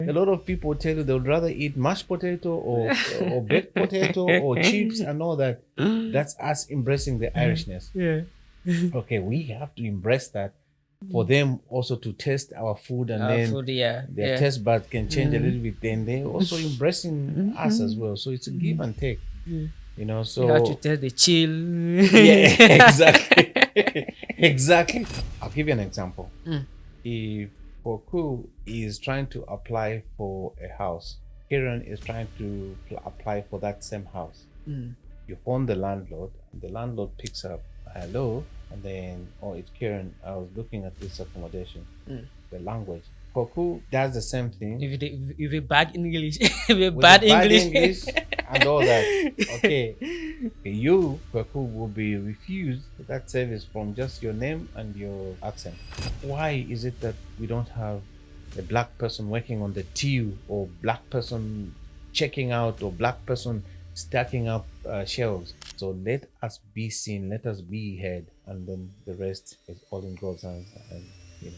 a lot of people tell you they would rather eat mashed potato or baked potato or chips and all that. That's us embracing the Irishness. Yeah. Okay, we have to embrace that for them also to taste our food, and then Food, yeah. their taste buds can change a little bit. Then they also embracing us as well. So it's a give and take. You know, so You have to taste the chill. yeah, exactly. Exactly. I'll give you an example. If Kokou is trying to apply for a house, Kieran is trying to apply for that same house. You phone the landlord, and the landlord picks up, hello, and then, oh, it's Kieran. I was looking at this accommodation. The language. Kokou does the same thing. If you bad English, if you with bad the bad English. and all that. Okay, you, Kokou, will be refused that service from just your name and your accent. Why is it that we don't have a black person working on the till, or black person checking out, or black person stacking up shelves? So let us be seen, let us be heard, and then the rest is all in God's hands. And you know.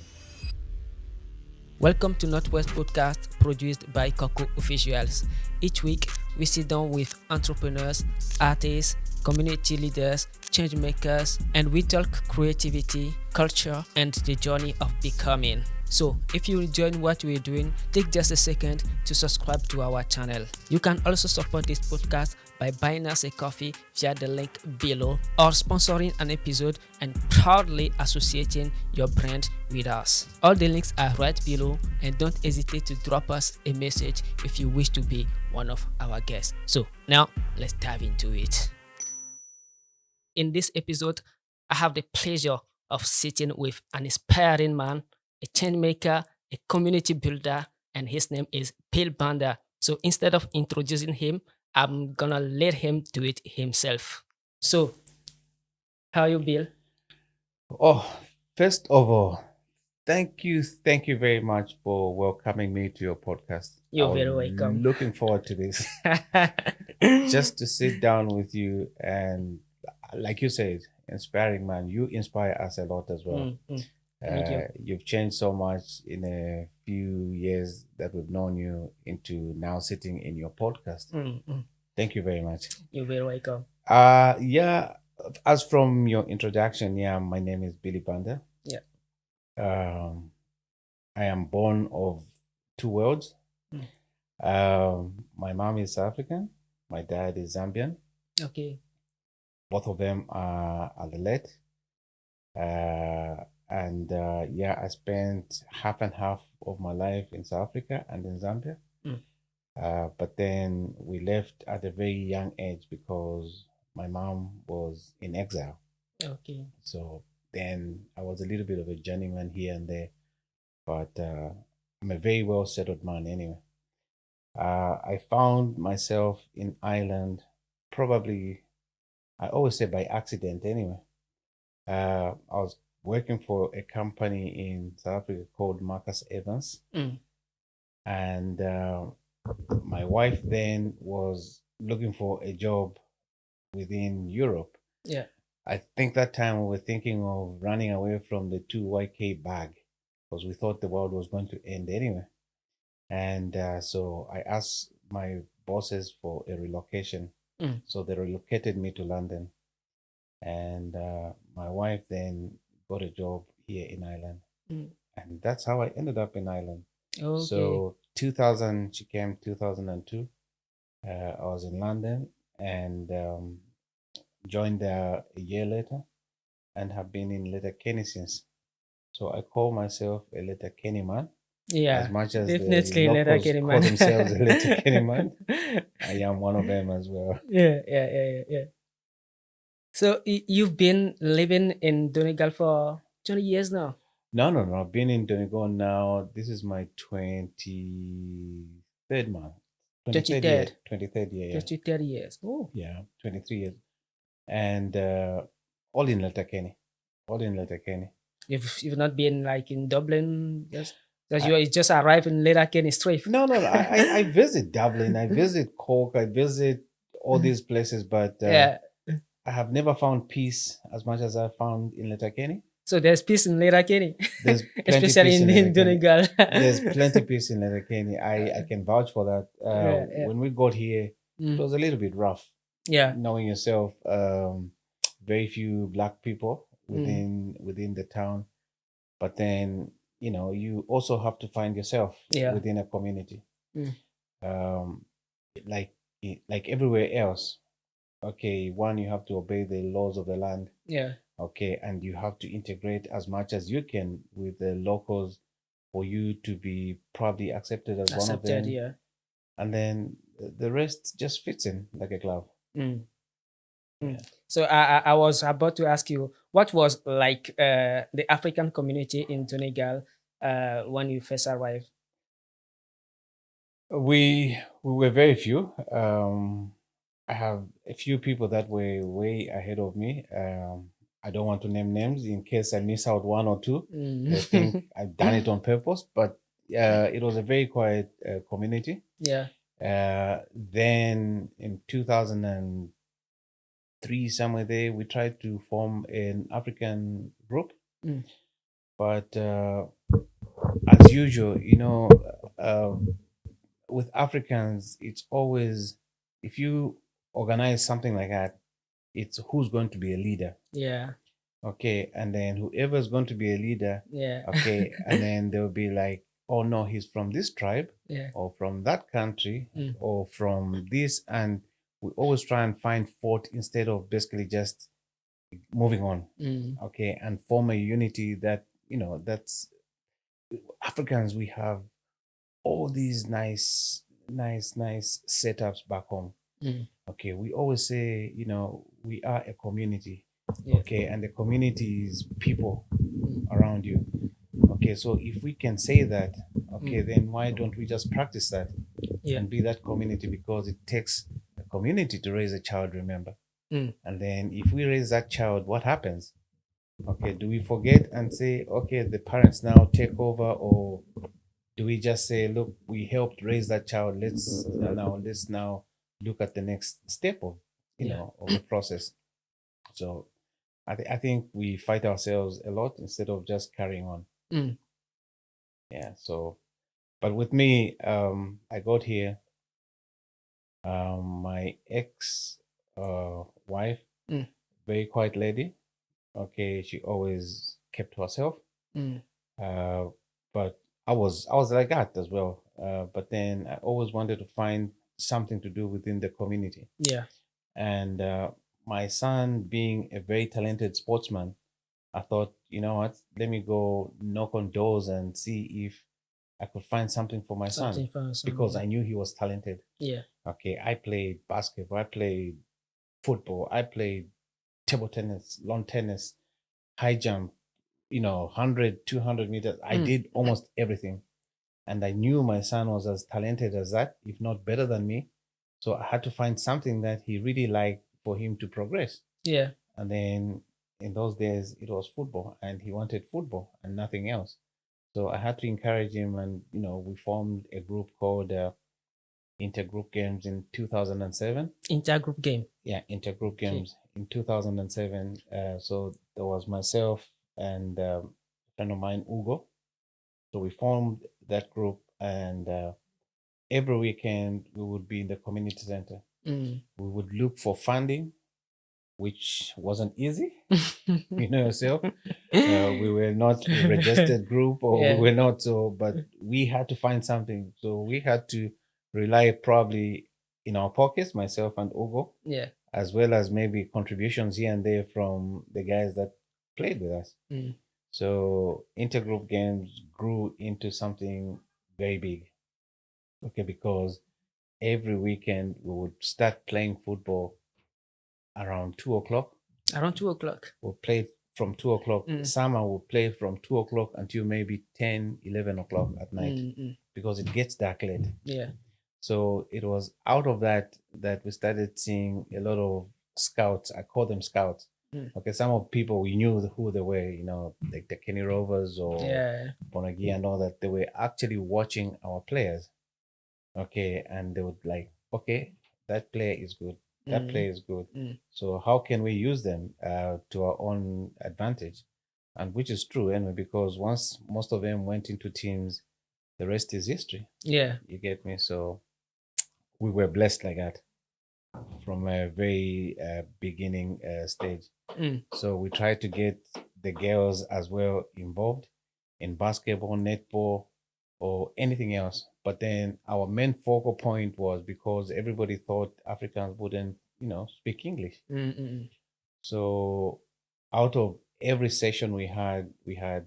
Welcome to Northwest Podcast, produced by Kokou Officials. Each week, we sit down with entrepreneurs, artists, community leaders, change makers, and we talk creativity, culture, and the journey of becoming. So, if you enjoy what we're doing, take just a second to subscribe to our channel. You can also support this podcast by buying us a coffee via the link below, or sponsoring an episode and proudly associating your brand with us. All the links are right below, and don't hesitate to drop us a message if you wish to be one of our guests. So now let's dive into it. In this episode, I have the pleasure of sitting with an inspiring man, a change maker, a community builder, and his name is Banda. So instead of introducing him, I'm gonna let him do it himself. So, how are you, Bill? Oh, first of all, thank you very much for welcoming me to your podcast. You're very welcome. Looking forward to this. Just to sit down with you, and like you said, inspiring man. You inspire us a lot as well. Thank you. You've changed so much in a few years that we've known you into now sitting in your podcast. Thank you very much. You're very welcome. Yeah. As from your introduction, yeah, my name is Billy Banda. Yeah. I am born of two worlds. My mom is South African. My dad is Zambian. Okay. Both of them are Alelete. Yeah, I spent half and half of my life in South Africa and in Zambia. But then we left at a very young age because my mom was in exile. Okay. So then I was a little bit of a journeyman here and there, but I'm a very well settled man anyway. I found myself in Ireland probably, I always say by accident anyway. I was working for a company in South Africa called Marcus Evans. And my wife then was looking for a job within Europe. Yeah. I think that time we were thinking of running away from the 2YK bag because we thought the world was going to end anyway. And so I asked my bosses for a relocation. So they relocated me to London. And my wife then got a job here in Ireland. And that's how I ended up in Ireland. Okay. So 2000, she came 2002. I was in London and joined there a year later and have been in Letterkenny since. So I call myself a Letterkenny man. Yeah. As much as definitely the locals Letterkenny call man. themselves a Letterkenny man, I am one of them as well. Yeah. So you've been living in Donegal for 20 years now? No. I've been in Donegal now. This is my 23rd month. 23rd year. 23rd year. 23 years. Oh. Yeah, 23 years. And all in Letterkenny. You've not been like in Dublin, just because you just arrived in Letterkenny straight. No. I visit Dublin. I visit Cork. I visit all these places, but Yeah. I have never found peace as much as I found in Letterkenny. So there's peace in Lerakeni, There's plenty especially peace in in Letterkenny. Donegal. There's plenty peace in Letterkenny. I can vouch for that. Yeah, yeah. When we got here, it Mm. was a little bit rough. Yeah. Knowing yourself, very few black people Mm. within the town. But then, you also have to find yourself Yeah. within a community. Mm. Um, like like everywhere else. Okay, one, you have to obey the laws of the land. Yeah. Okay, and you have to integrate as much as you can with the locals for you to be probably accepted as one of Accepted. them, Yeah. and then the rest just fits in like a glove. Mm. Mm. Yeah. So I was about to ask you, what was like the African community in Donegal when you first arrived? We were very few. I have a few people that were way ahead of me. I don't want to name names in case I miss out one or two. They think Mm. I've done it on purpose, but it was a very quiet community. Yeah. Then in 2003, somewhere there, we tried to form an African group, Mm. but as usual, uh, with Africans, it's always, if you organize something like that, it's who's going to be a leader. Yeah. Okay. And then whoever's going to be a leader, Yeah. okay. And then they'll be like, oh no, he's from this tribe Yeah. or from that country Mm. or from this. And we always try and find fault instead of basically just moving on. Mm. Okay. And form a unity that, that's Africans, we have all these nice setups back home. Mm. Okay, we always say, we are a community. Yeah. Okay, and the community is people Mm. around you. Okay, so if we can say that, okay, Mm. then why don't we just practice that Yeah. and be that community? Because it takes a community to raise a child, remember. Mm. And then if we raise that child, what happens? Okay, do we forget and say, okay, the parents now take over, or do we just say, look, we helped raise that child, let's now look at the next step of Yeah. of the process. So I think we fight ourselves a lot instead of just carrying on. Mm. Yeah. So, but with me, I got here. My ex wife, Mm. very quiet lady. Okay, she always kept to herself. Mm. Uh, but I was like that as well. But then I always wanted to find something to do within the community. Yeah. And my son, being a very talented sportsman, I thought, you know what, let me go knock on doors and see if I could find something for my son Something for some. because Yeah. I knew he was talented. Yeah. Okay, I played basketball, I played football, I played table tennis, lawn tennis, high jump, 100, 200 meters. I Mm. did almost everything. And I knew my son was as talented as that, if not better than me. So I had to find something that he really liked for him to progress. Yeah. And then in those days, it was football, and he wanted football and nothing else. So I had to encourage him, and we formed a group called Intergroup Games in 2007. Intergroup game. Yeah, Intergroup Okay. Games in 2007. So there was myself and a friend of mine, Ugo. So we formed that group, and every weekend we would be in the community center. Mm. We would look for funding, which wasn't easy. You know yourself. We were not a registered group, or Yeah. we were not so, but we had to find something. So we had to rely probably in our pockets, myself and Ugo, Yeah. as well as maybe contributions here and there from the guys that played with us. Mm. So intergroup games grew into something very big. Okay, because every weekend we would start playing football around 2 o'clock. Around 2 o'clock. We'll play from 2 o'clock. Mm. Summer will play from 2 o'clock until maybe 10, 11 o'clock at night Mm. Mm. because it gets dark late. Yeah. So it was out of that we started seeing a lot of scouts. I call them scouts. Mm. Okay, some of people we knew who they were, like the Kenny Rovers or Yeah. Bonagi and all that. They were actually watching our players. Okay, and they would like, okay, that player is good. That Mm. player is good. Mm. So how can we use them to our own advantage? and which is true anyway, because once most of them went into teams, the rest is history. Yeah. You get me? So we were blessed like that from a very beginning stage. Mm. So we tried to get the girls as well involved in basketball, netball, or anything else. But then our main focal point was because everybody thought Africans wouldn't, speak English. Mm-mm. So out of every session we had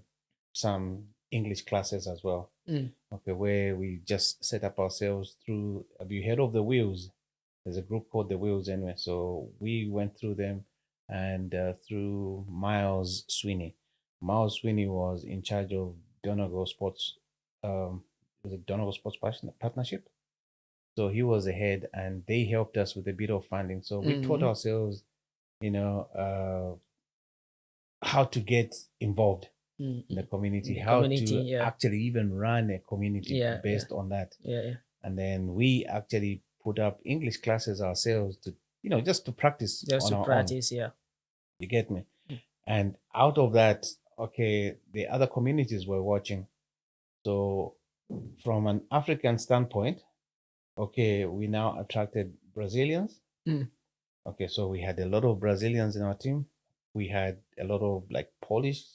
some English classes as well. Mm. Okay, where we just set up ourselves through. Have you heard of the Wheels? There's a group called the Wheels anyway. So we went through them and through Miles Sweeney. Miles Sweeney was in charge of Donegal Sports. Was it Donegal Sports Partnership? So he was the head, and they helped us with a bit of funding. So we taught Mm. ourselves, you know, how to get involved in the Mm. community, The how community, to yeah. actually even run a community Yeah, based on that. Yeah. And then we actually put up English classes ourselves to, just to practice Just on to our own. practice, yeah. You get me? Mm. And out of that, okay, the other communities were watching. So from an African standpoint, okay, we now attracted Brazilians. Mm. Okay, so we had a lot of Brazilians in our team. We had a lot of like Polish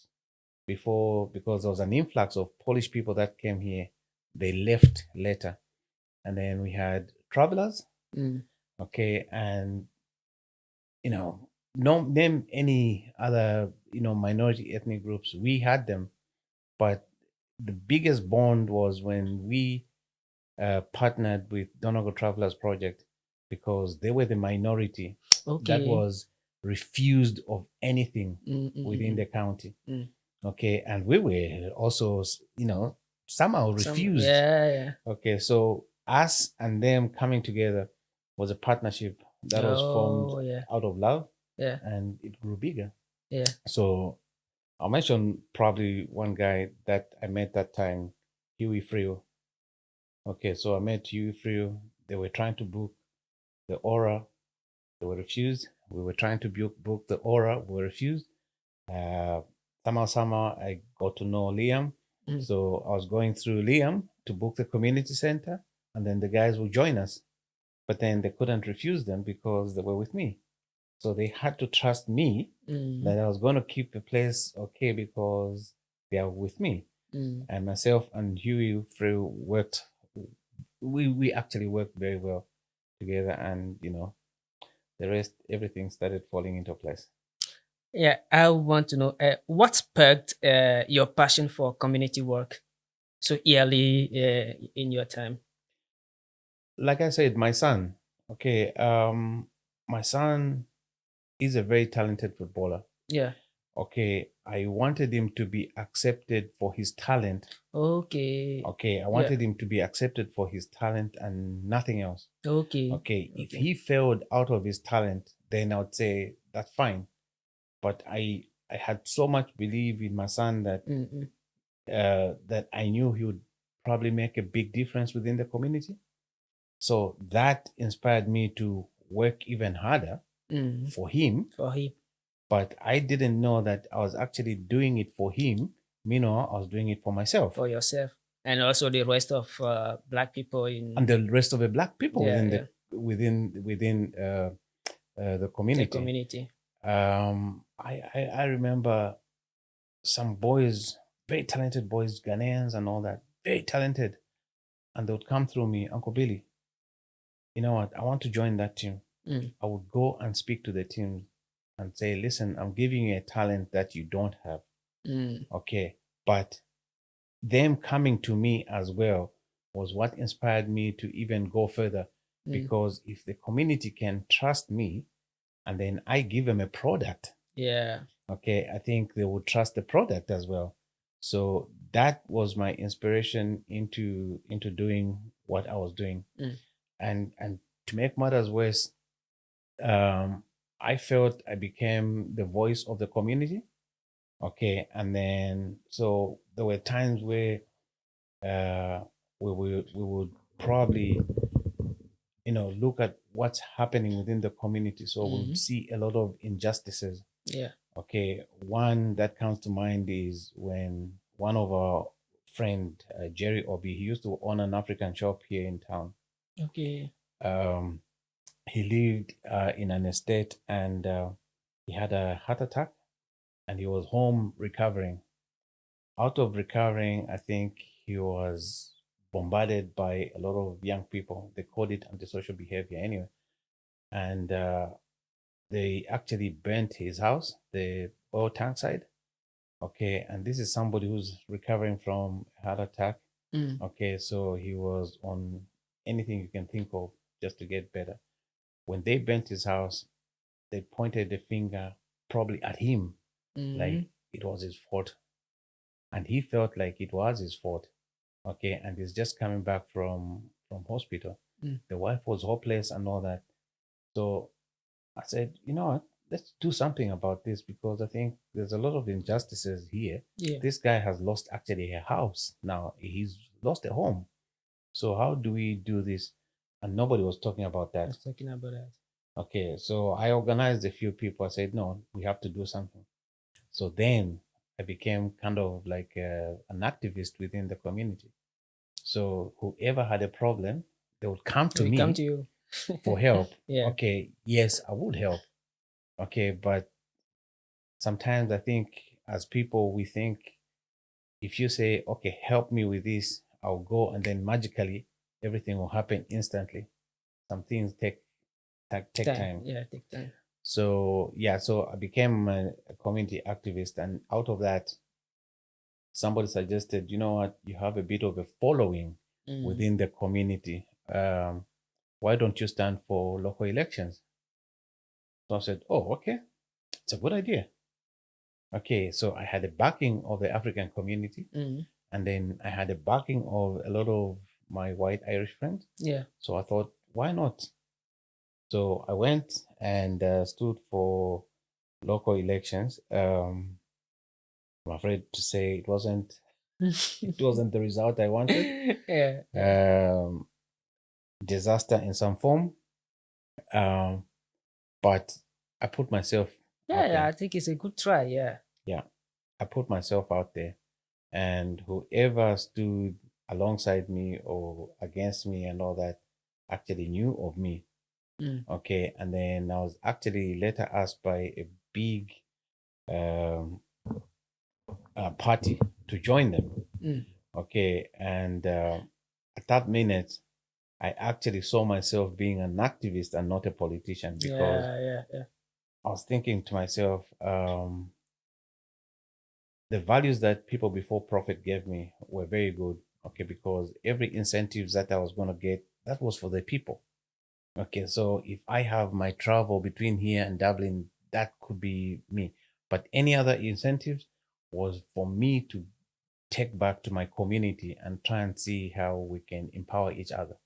before, because there was an influx of Polish people that came here. They left later. And then we had travelers. Mm. Okay, and no name any other minority ethnic groups. We had them, but the biggest bond was when we partnered with Donegal Travelers Project, because they were the minority that Okay. was refused of anything within the county. Okay, and we were also, somehow refused. Yeah. Okay, so us and them coming together was a partnership that was formed Yeah. out of love, Yeah. and it grew bigger. Yeah. So I'll mention probably one guy that I met that time, Huey Frio. Okay, so I met Huey Frio. They were trying to book the Aura. They were refused. We were trying to book the Aura. We were refused. Uh, somehow I got to know Liam. Mm. So I was going through Liam to book the community center, and then the guys would join us. But then they couldn't refuse them because they were with me. So they had to trust me that I was going to keep the place okay because they are with me. And myself and Huey Frey worked. We actually worked very well together, and the rest, everything started falling into place. Yeah, I want to know what sparked your passion for community work so early in your time. Like I said, my son. Okay, my son is a very talented footballer. Yeah. Okay, I wanted him to be accepted for his talent. Okay. Okay, I wanted him to be accepted for his talent and nothing else. Okay. Okay, if he failed out of his talent, then I would say that's fine. But I had so much belief in my son that that I knew he would probably make a big difference within the community. So that inspired me to work even harder for him. For him. But I didn't know that I was actually doing it for him. Meanwhile, I was doing it for myself. For yourself. And also the rest of black people in and the rest of the black people Yeah, within yeah. within the community. the community. I remember some boys, very talented boys, Ghanaians and all that, very talented, and they would come through me, Uncle Billy. You know what? I want to join that team. I would go and speak to the team and say, listen, I'm giving you a talent that you don't have. Okay, but them coming to me as well was what inspired me to even go further, because if the community can trust me and then I give them a product, Yeah. okay, I think they would trust the product as well. So that was my inspiration into doing what I was doing. And to make matters worse, I felt I became the voice of the community. Okay, and then so there were times where we would probably look at what's happening within the community. So we'll see a lot of injustices. Yeah. Okay, one that comes to mind is when one of our friend Jerry Obi, he used to own an African shop here in town. Okay. Um, he lived in an estate and he had a heart attack and he was home recovering. Out of recovering, I think he was bombarded by a lot of young people. They called it antisocial behavior anyway. And they actually burnt his house, the oil tank side. Okay. And this is somebody who's recovering from a heart attack. Mm. Okay. So he was on anything you can think of just to get better. When they burnt his house, they pointed the finger probably at him, like Mm. it was his fault. And he felt like it was his fault. Okay. And he's just coming back from hospital. Mm. The wife was hopeless and all that. So I said, you know what? Let's do something about this because I think there's a lot of injustices here. Yeah. This guy has lost actually a house. Now he's lost a home. So how do we do this? And nobody was talking about I that. was talking about that. Okay, so I organized a few people. I said, no, we have to do something. So then I became kind of like an activist within the community. So whoever had a problem, they would come to We come me to you. for help. Yeah. Okay, yes, I would help. Okay, but sometimes I think as people, we think if you say, okay, help me with this, I'll go, and then magically everything will happen instantly. Some things take Time. time. Yeah, take time. So yeah, so I became a community activist, and out of that, somebody suggested, you know what, you have a bit of a following Mm. within the community. Why don't you stand for local elections? So I said, oh, okay, it's a good idea. Okay, so I had the backing of the African community, Mm. and then I had the backing of a lot of my white Irish friends. Yeah. So I thought, why not? So I went and stood for local elections. I'm afraid to say it wasn't the result I wanted. Yeah. Yeah. Um, Disaster in some form. Um, but I put myself Yeah. out Yeah. I there. think it's a good try. Yeah. Yeah, I put myself out there, and whoever stood alongside me or against me and all that actually knew of me. Mm. Okay, and then I was actually later asked by a big um, party to join them. Mm. Okay, and at that minute, I actually saw myself being an activist and not a politician because Yeah. Yeah. Yeah. I was thinking to myself, the values that people before Prophet gave me were very good. Okay, because every incentives that I was going to get, that was for the people. Okay, so if I have my travel between here and Dublin, that could be me. But any other incentives was for me to take back to my community and try and see how we can empower each other.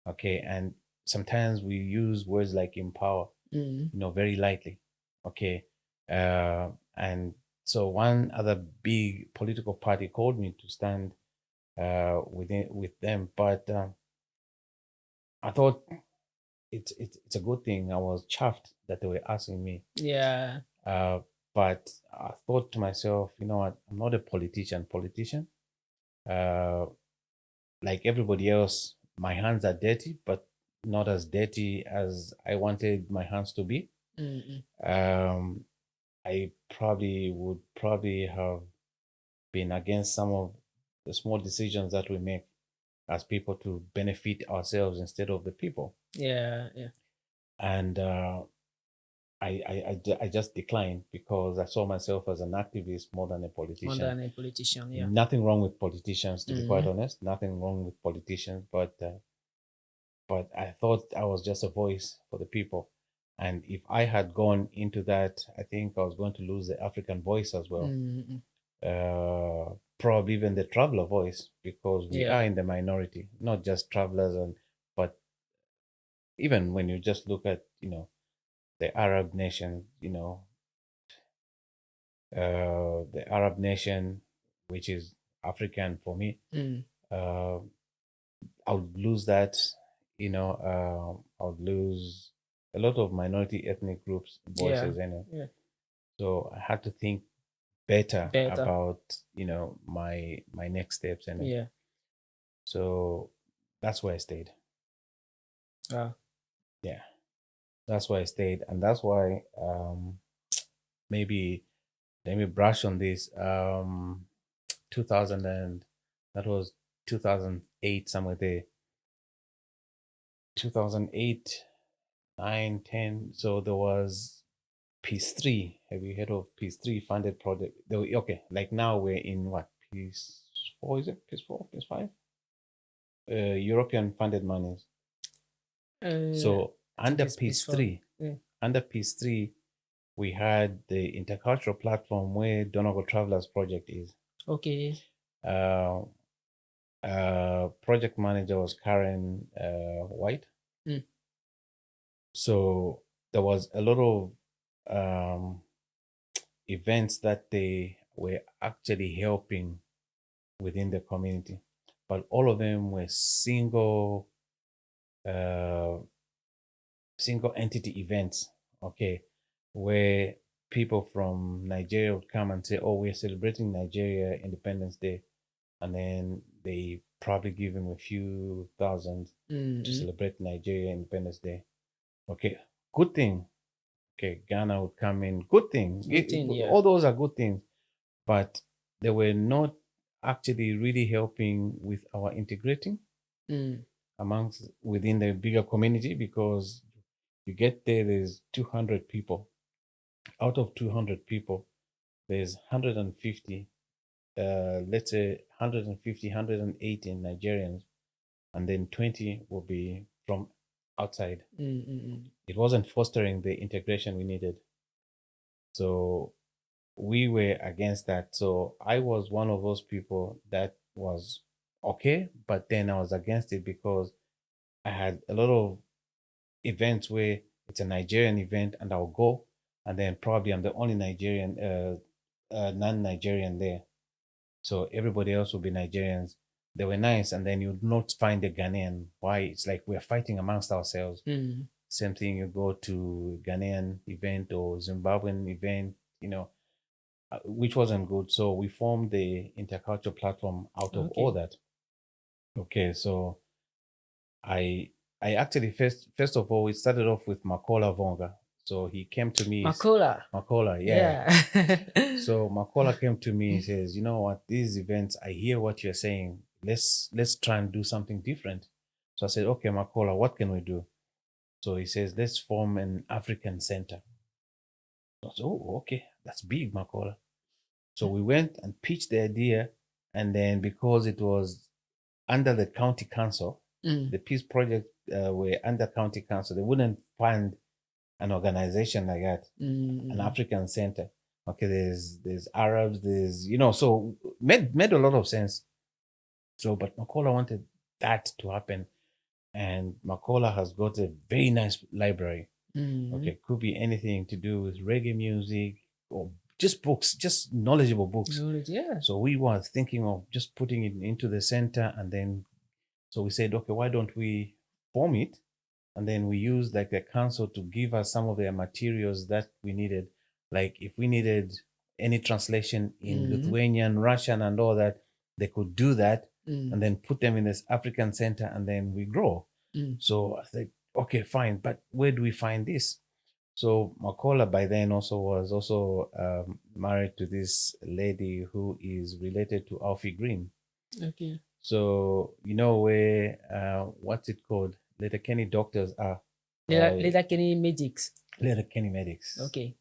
Okay, and sometimes we use words like empower, Mm. very lightly. Okay, and so one other big political party called me to stand with them, but I thought it's a good thing. I was chuffed that they were asking me. Yeah. Uh, but I thought to myself, you know what? I'm not a politician. Uh, like everybody else, my hands are dirty, but not as dirty as I wanted my hands to be. Mm. Um, I probably have been against some of the small decisions that we make as people to benefit ourselves instead of the people. Yeah. Yeah. And I just declined because I saw myself as an activist more than a More politician. than a politician. Yeah. Nothing wrong with politicians, to be quite Mm. honest. Nothing wrong with politicians, but I thought I was just a voice for the people. And if I had gone into that, I think I was going to lose the African voice as well. Mm. Probably even the traveler voice, because we Yeah. are in the minority, not just travelers, but even when you just look at the Arab nation, the Arab nation, which is African for me, Mm. uh, I would lose that. I would lose a lot of minority ethnic groups Yeah. voices. Yeah. So I had to think better Better. about, my next steps, and Yeah. so that's why I stayed. Uh, Yeah, that's why I stayed, and that's why maybe let me brush on this. 2000 and that was 2008, somewhere there. 2008, 9, 10. So there was Peace 3. Have you heard of Peace 3 funded project? Okay, like now we're in what? Peace 4, is it? Peace 4, Peace 5? European funded monies. I So think it's peaceful. Yeah. under Peace 3, we had the intercultural platform where Donegal Travelers Project is. Okay. Uh, Project manager was Karen White. Mm. So there was a lot of um, events that they were actually helping within the community, but all of them were uh, single entity events. Okay, where people from Nigeria would come and say, "Oh, we're celebrating Nigeria Independence Day," and then they probably give him a few thousand to Mm-hmm. celebrate Nigeria Independence Day. Okay, good thing. Okay, Ghana would come in. Good thing. Good thing. Yeah. All those are good things, but they were not actually really helping with our integrating Mm. amongst within the bigger community, because you get there, there's 200 people. Out of 200 people, there's 150, let's say 150, 180 Nigerians, and then 20 will be from outside. Mm-mm. It wasn't fostering the integration we needed. So we were against that. So I was one of those people that was okay, but then I was against it because I had a lot of events where it's a Nigerian event and I'll go, and then probably I'm the only Nigerian, non-Nigerian there. So everybody else will be Nigerians. They were nice, and then you'd not find a Ghanaian. Why? It's like we're fighting amongst ourselves. Mm. Same thing, you go to Ghanaian event or Zimbabwean event, which wasn't good. So we formed the intercultural platform out of all Okay. that. Okay, so I I actually first of all, we started off with Makola Vonga. So he came to me, Makola. Makola, yeah. Yeah. So Makola came to me and says, you know what, these events, I hear what you're saying. Let's try and do something different. So I said, okay, Makola, what can we do? So he says, let's form an African center. I said, oh, okay, that's big, Makola. So we went and pitched the idea, and then because it was under the county council, Mm. the peace project were under county council, they wouldn't fund an organization like that, an Mm. African center. Okay, there's Arabs, so made a lot of sense. So, but Makola wanted that to happen, and Makola has got a very nice library. Mm. Okay, could be anything to do with reggae music or just books, just knowledgeable books. Knowledge. Yeah. So we were thinking of just putting it into the center, and then so we said, okay, why don't we form it? And then we used like the council to give us some of their materials that we needed. Like if we needed any translation in Mm. Lithuanian, Russian, and all that, they could do that Mm. and then put them in this African center, and then we grow. Mm. So I said, okay, fine, but where do we find this? So Makola by then also was also married to this lady who is related to Alfie Green. Okay. So you know where what's it called? Letterkenny doctors are. Later Kenny Magics. Letterkenny medics. Okay.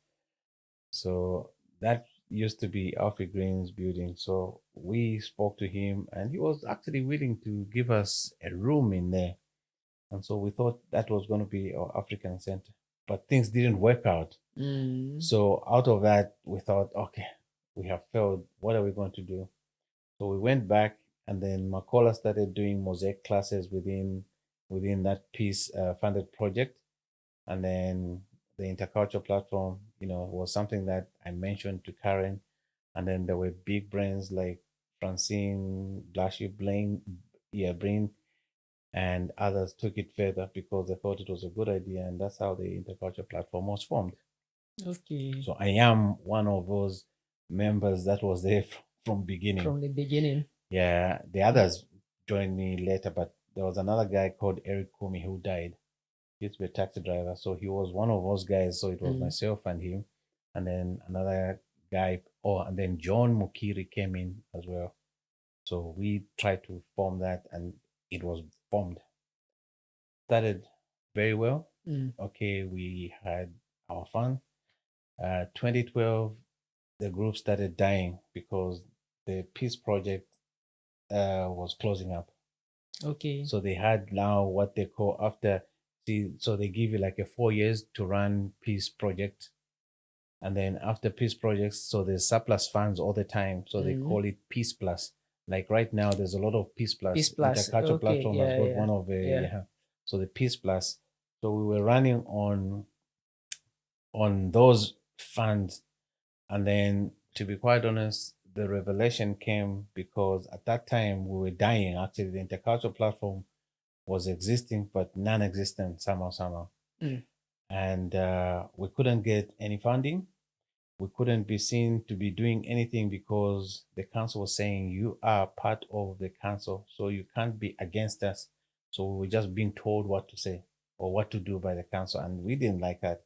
So that used to be Alfie Green's building. So we spoke to him, and he was actually willing to give us a room in there. And so we thought that was going to be our African center, but things didn't work out. Mm. So out of that, we thought, okay, we have failed. What are we going to do? So we went back, and then Makola started doing mosaic classes within that peace funded project, and then the intercultural platform, was something that I mentioned to Karen, and then there were big brands like Francine, Blashy, Blaine, yeah, Brain, and others took it further because they thought it was a good idea, and that's how the intercultural platform was formed. Okay. So I am one of those members that was there from beginning. From the beginning. Yeah, the others joined me later, but there was another guy called Eric Kumi who died. He used to be a taxi driver, so he was one of those guys. So it was Mm. myself and him, and then another guy. Oh, and then John Mukiri came in as well. So we tried to form that, and it was formed. Started very well. Mm. Okay, we had our fun. 2012, the group started dying because the peace project was closing up. Okay. So they had now what they call after so they give you like a 4 years to run peace project. And then after peace projects, so there's surplus funds all the time. So they Mm. call it Peace Plus. Like right now, there's a lot of Peace Peace Plus. Plus. Intercultural Okay. platform has Yeah. got Yeah. one of the Yeah. yeah. So the Peace Plus. So we were running on those funds. And then, to be quite honest, the revelation came because at that time we were dying. Actually, the intercultural platform was existing, but non existent somehow. Mm. And we couldn't get any funding. We couldn't be seen to be doing anything because the council was saying, you are part of the council, so you can't be against us. So we were just being told what to say or what to do by the council. And we didn't like that.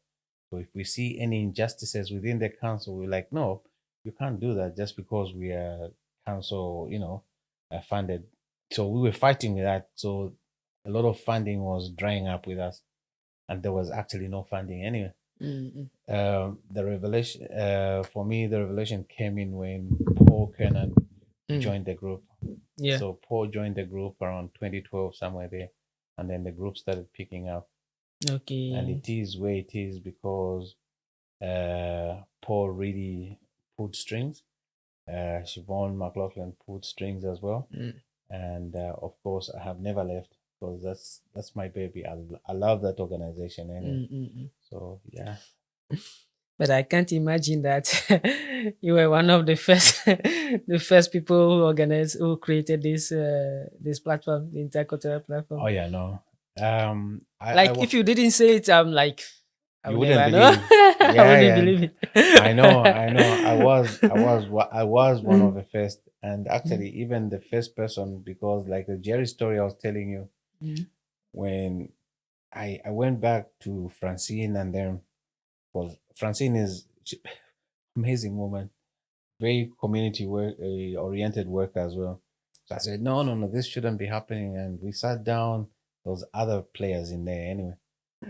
So if we see any injustices within the council, we're like, no, you can't do that just because we are council, funded. So we were fighting with that. So a lot of funding was drying up with us, and there was actually no funding anyway. Mm. The revelation, for me, the revelation came in when Paul Kernan Mm. joined the group. Yeah. So Paul joined the group around 2012, somewhere there, and then the group started picking up. And Okay. it is where it is because Paul really pulled strings. Siobhan McLaughlin pulled strings as well, Mm. and of course, I have never left because that's my baby. I love that organization anyway. Mm. Mm. So yeah. But I can't imagine that you were one of the first, the first people who organized, who created this platform, the intercultural Oh platform. yeah, no. Like if you didn't say it, I'm like, I You would wouldn't never know. believe. I Yeah, wouldn't yeah. believe I know. it. I was one of the first, and actually even the first person because like the Jerry story I was telling you Mm. when I went back to Francine and then was Francine is amazing woman, very community work oriented work as well. So I said, no, this shouldn't be happening, and we sat down. There was other players in there anyway.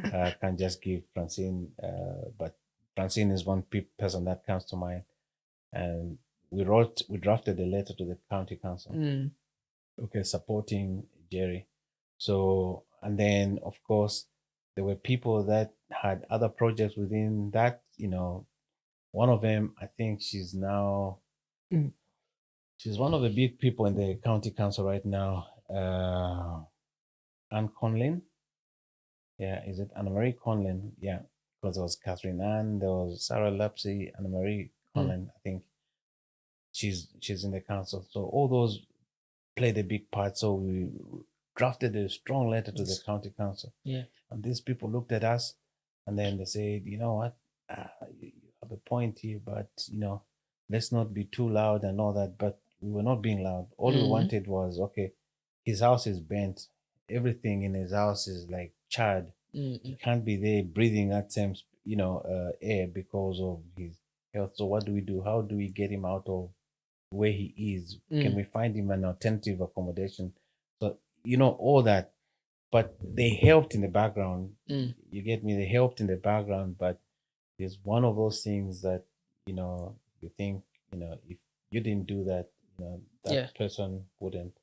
I can't just give Francine, but Francine is one person that comes to mind. And we drafted a letter to the county council, Mm. okay, supporting Jerry. So, and then of course, there were people that had other projects within that, one of them, I think Mm. she's one of the big people in the county council right now, Anne Conlin. Yeah, is it Anna Marie Conlin? Yeah, because there was Catherine Ann, there was Sarah Lapsey, Anna Marie Mm. Conlin. I think she's in the council. So all those played a big part. So we drafted a strong letter to the Yes. county council, Yeah. and these people looked at us, and then they said, you know what, you have a point here, but let's not be too loud and all that. But we were not being loud. All we Mm. wanted was okay. His house is bent. Everything in his house is like charred. He Mm. can't be there breathing that same air because of his health. So what do we do? How do we get him out of where he is? Can Mm. we find him an alternative accommodation? So all that, but they helped in the background. Mm. You get me? They helped in the background, but it's one of those things that you think if you didn't do that, Yeah. that person wouldn't.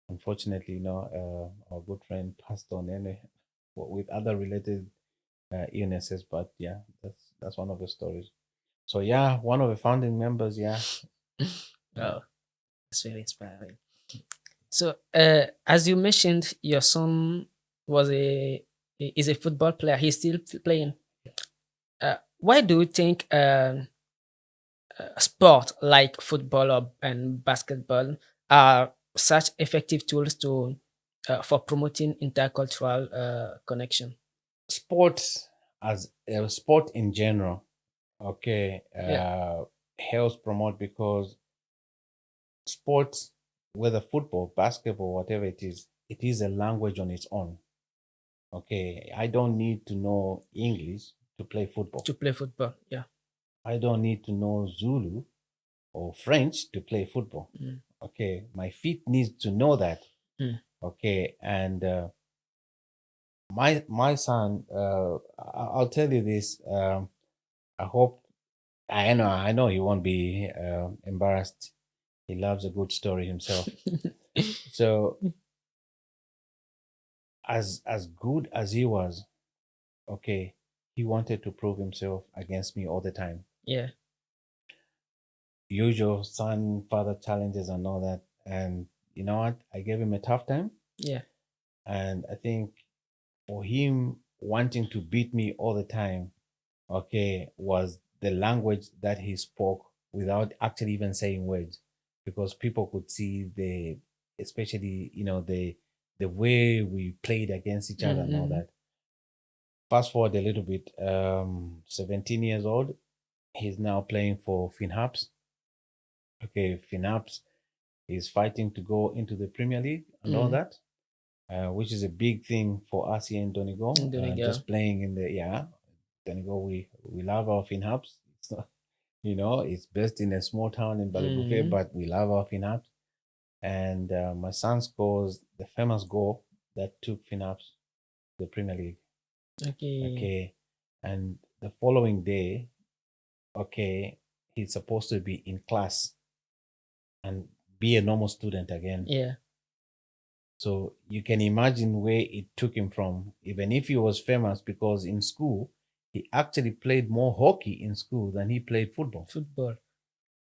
Unfortunately, our good friend passed on anyway with other related illnesses. But yeah, that's one of the stories. So yeah, one of the founding members. Yeah, yeah. Oh, that's very inspiring. So, as you mentioned, your son was is a football player. He's still playing. Why do you think sport like football and basketball are such effective tools to for promoting intercultural connection? Sports as sport in general. Okay, Yeah. helps promote because sports, whether football, basketball, whatever it is a language on its own. Okay, I don't need to know English to play football. To play football. Yeah. I don't need to know Zulu or French to play football. Mm. Okay, my feet needs to know that. Mm. Okay, and my son, I'll tell you this. I hope I know he won't be embarrassed. He loves a good story himself. So as good as he was, okay, he wanted to prove himself against me all the time. Yeah. Usual son father challenges and all that. And you know what? I gave him a tough time. Yeah. And I think for him wanting to beat me all the time, okay, was the language that he spoke without actually even saying words, because people could see especially, the way we played against each other and all Mm-hmm. that. Fast forward a little bit, 17 years old, he's now playing for Finhaps. Okay, Finhaps is fighting to go into the Premier League and all Mm. that, which is a big thing for us here in In Donegal. Donegal. Just playing in the Donegal, we love our Finhaps. It's not, it's based in a small town in Balibufe, Mm. but we love our Finhaps. And my son scores the famous goal that took Finhaps to the Premier League. Okay. Okay, and the following day, okay, he's supposed to be in class and be a normal student again. Yeah. So you can imagine where it took him from, even if he was famous, because in school, he actually played more hockey in school than he played football. Football.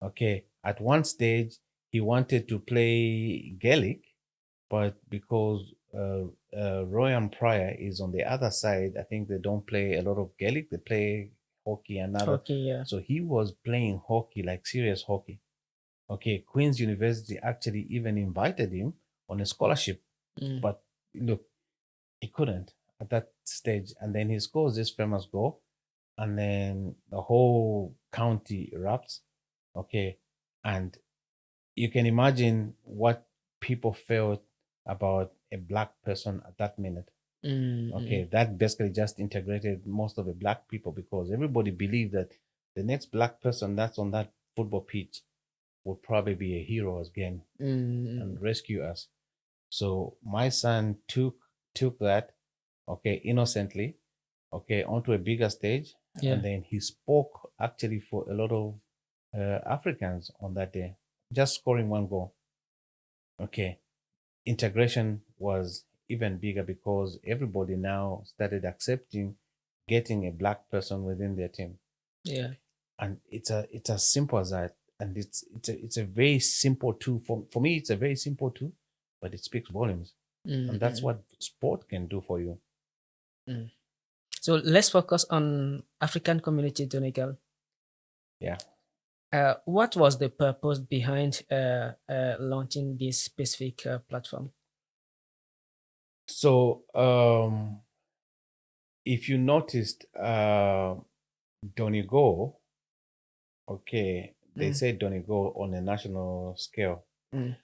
Okay. At one stage, he wanted to play Gaelic, but because Royan Pryor is on the other side, I think they don't play a lot of Gaelic. They play hockey and other. Hockey. Yeah. So he was playing hockey, like serious hockey. Okay. Queen's University actually even invited him on a scholarship, Mm. but look, he couldn't at that stage. And then he scores this famous goal, and then the whole county erupts. Okay. And you can imagine what people felt about a black person at that minute. Mm. Okay. That basically just integrated most of the black people, because everybody believed that the next black person that's on that football pitch would probably be a hero again Mm. and rescue us. So my son took that, okay, innocently, okay, onto a bigger stage, Yeah. and then he spoke actually for a lot of Africans on that day, just scoring one goal. Okay, integration was even bigger because everybody now started accepting getting a black person within their team, Yeah. and it's as simple as that. And it's a very simple tool for me. It's a very simple tool, but it speaks volumes, and that's Mm. what sport can do for you. Mm. So let's focus on African community Donegal. Yeah. What was the purpose behind launching this specific platform? So if you noticed, Donegal, okay, they Mm. say Donegal on a national scale. Mm.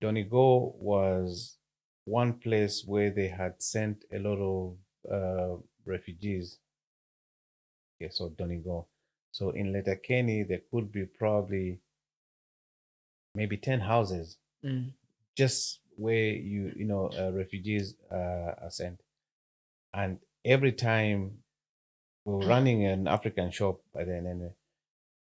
Donegal was one place where they had sent a lot of refugees. Okay, so Donegal. So in Letterkenny, there could be probably maybe 10 houses Mm. just where refugees are sent. And every time we were running an African shop by then anyway,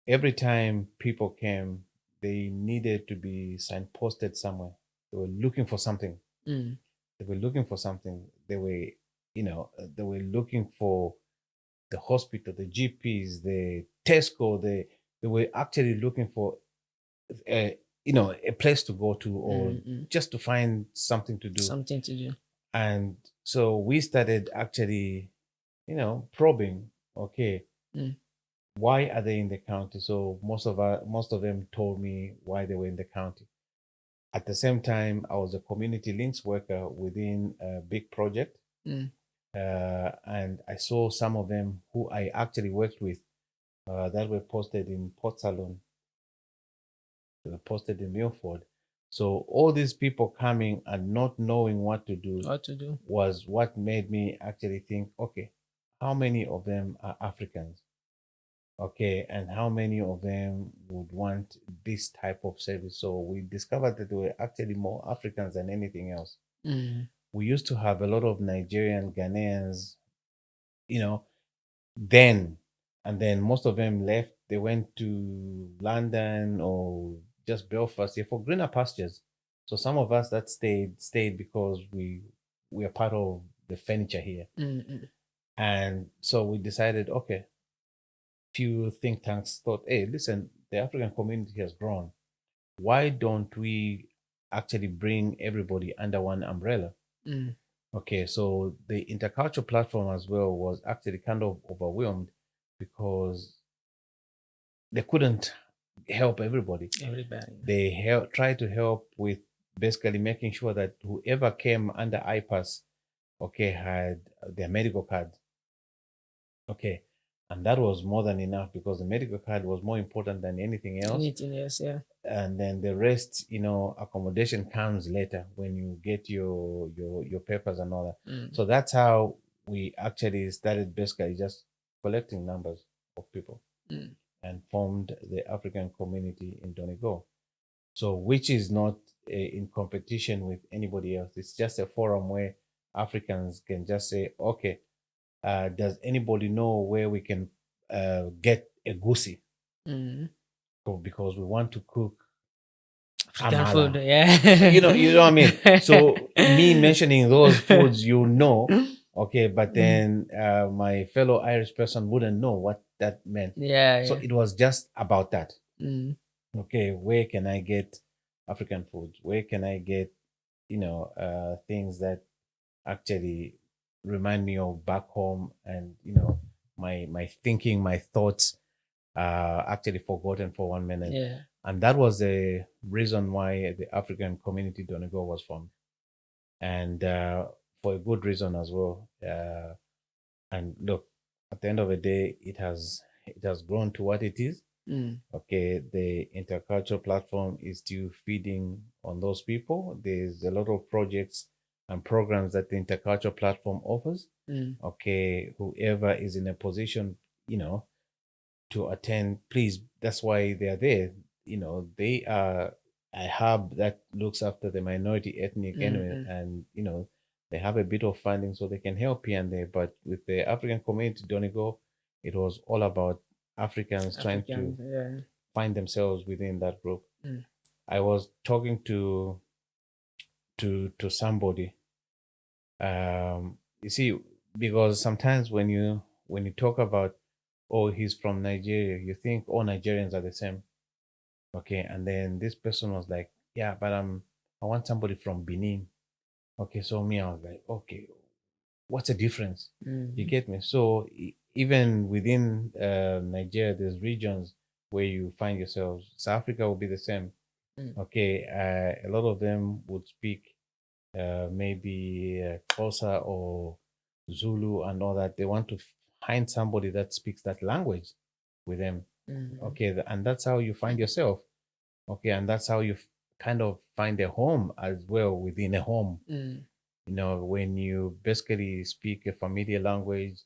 every time people came, they needed to be signposted somewhere. They were looking for something. Mm. They were looking for something. They were looking for the hospital, the GPs, the Tesco. They were actually looking for, a place to go to, or Mm. Mm. just to find something to do. Something to do. And so we started actually, probing. Okay, Mm. why are they in the county? So most of them told me why they were in the county. At the same time, I was a community links worker within a big project, Mm. and I saw some of them who I actually worked with. that were posted in Port Salon, posted in Milford. So all these people coming and not knowing what to do What to do? was what made me actually think, okay, how many of them are Africans? Okay, and how many of them would want this type of service? So we discovered that there were actually more Africans than anything else. Mm. We used to have a lot of Nigerian, Ghanaians, you know, then, and then most of them left. They went to London or just Belfast, yeah, for greener pastures. So some of us that stayed because we are part of the furniture here. Mm-mm. And so we decided, okay, few think tanks thought, hey, listen, the African community has grown. Why don't we actually bring everybody under one umbrella? Mm. Okay, so the intercultural platform as well was actually kind of overwhelmed because they couldn't help everybody. Everybody. They tried to help with basically making sure that whoever came under IPAS, okay, had their medical card. Okay. And that was more than enough because the medical card was more important than anything else. Anything else? Yeah. And then the rest, accommodation comes later when you get your papers and all that. Mm. So that's how we actually started basically just collecting numbers of people Mm. and formed the African community in Donegal. So which is not in competition with anybody else. It's just a forum where Africans can just say, okay, does anybody know where we can get a goosey? Mm. Because we want to cook African food. amala. Yeah. You know what I mean. So me mentioning those foods, okay, but Mm. then my fellow Irish person wouldn't know what that meant. Yeah. So Yeah. it was just about that. Mm. Okay, where can I get African food? Where can I get things that actually remind me of back home, and my thinking, my thoughts actually forgotten for 1 minute. Yeah. And that was the reason why the African community Donegal was formed. And for a good reason as well. And look, at the end of the day, it has grown to what it is. Mm. Okay, the intercultural platform is still feeding on those people. There's a lot of projects and programs that the intercultural platform offers. Mm. Okay, whoever is in a position, you know, to attend, please. That's why they are there. They are a hub that looks after the minority ethnic Mm. anyway, Mm. and they have a bit of funding so they can help here and there. But with the African community Donegal, it was all about Africans trying to African. Yeah. find themselves within that group. Mm. I was talking to somebody. You see, because sometimes when you talk about, oh, he's from Nigeria, you think all Nigerians are the same. Okay, and then this person was like, yeah, but I want somebody from Benin. Okay, so me, I was like, okay, what's the difference? You Mm. get me? So even within Nigeria, there's regions where you find yourselves. South Africa will be the same. Mm. Okay, a lot of them would speak maybe Xhosa or Zulu and all that. They want to find somebody that speaks that language with them. Mm. Okay, and that's how you find yourself. Okay, and that's how you kind of find a home as well within a home. Mm. When you basically speak a familiar language,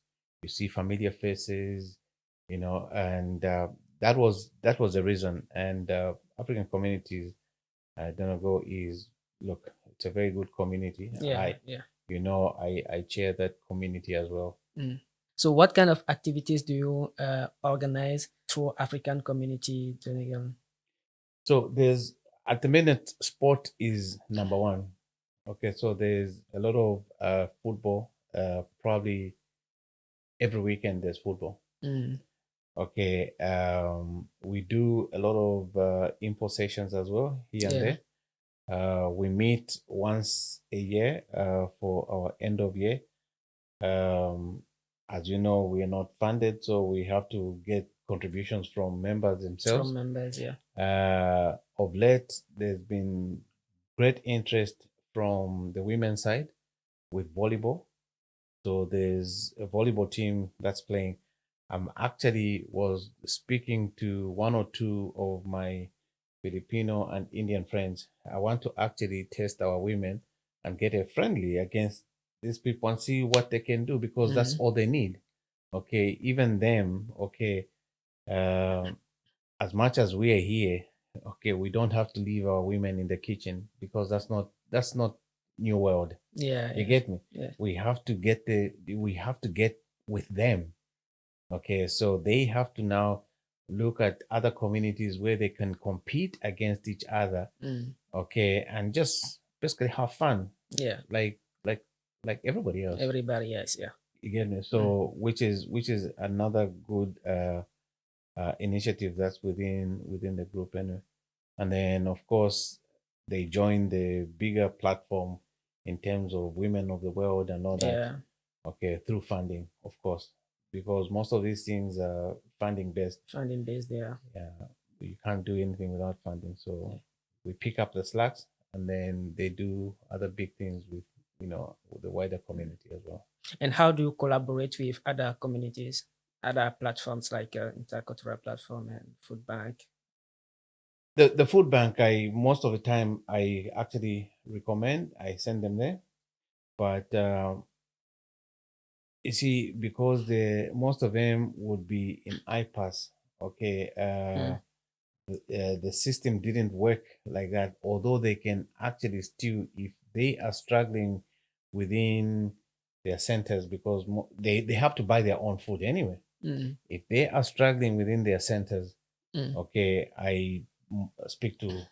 you see familiar faces, and that was the reason. And African communities, I don't go is look, it's a very good community. Yeah. Yeah. I chair that community as well. Mm. So, what kind of activities do you organize through African community Donegal? So there's at the minute, sport is number one. Okay, so there's a lot of football. Probably every weekend there's football. Mm. Okay, we do a lot of info sessions as well here and Yeah. there. We meet once a year for our end of year. Um, as you know, we are not funded, so we have to get contributions from members From themselves. members. Yeah. Of late, there's been great interest from the women's side with volleyball. So there's a volleyball team that's playing. I'm actually was speaking to one or two of my Filipino and Indian friends. I want to actually test our women and get a friendly against these people and see what they can do because that's Mm. all they need. Okay, even them. Okay, um, as much as we are here, okay, we don't have to leave our women in the kitchen because that's not new world. Yeah, You yeah, get me? yeah. We have to get with them. Okay, so they have to now look at other communities where they can compete against each other. Mm. Okay, and just basically have fun, Yeah. like like like everybody else. Everybody, yes, yeah. You get me? Mm. So which is another good initiative that's within the group anyway. And then of course they join the bigger platform in terms of women of the world and all that. Yeah. Okay, through funding, of course, because most of these things are funding based. Funding base there. Yeah, you can't do anything without funding. Yeah. So we pick up the slacks, and then they do other big things with the wider Mm. community as well. And how do you collaborate with other communities, other platforms like intercultural platform and food bank? The food bank, I most of the time I actually recommend. I send them there, but you see, because the most of them would be in iPass. Okay, Mm. the system didn't work like that. Although they can actually still, if they are struggling within their centers, because they have to buy their own food anyway. Mm. If they are struggling within their centers, Mm. okay, I speak to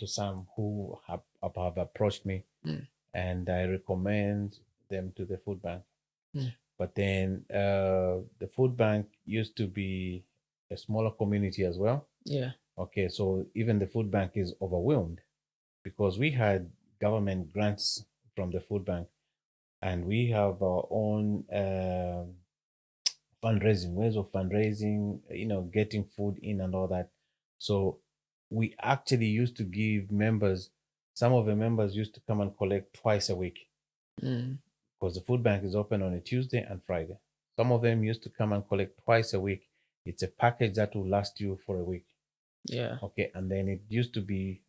some who have approached me, Mm. and I recommend them to the food bank. Mm. But then the food bank used to be a smaller community as well. Yeah. Okay, so even the food bank is overwhelmed because we had government grants from the food bank, and we have our own fundraising ways of fundraising, getting food in and all that. So we actually used to give members, some of the members used to come and collect twice a week Mm. because the food bank is open on a Tuesday and Friday. Some of them used to come and collect twice a week. It's a package that will last you for a week. Yeah. Okay, and then it used to be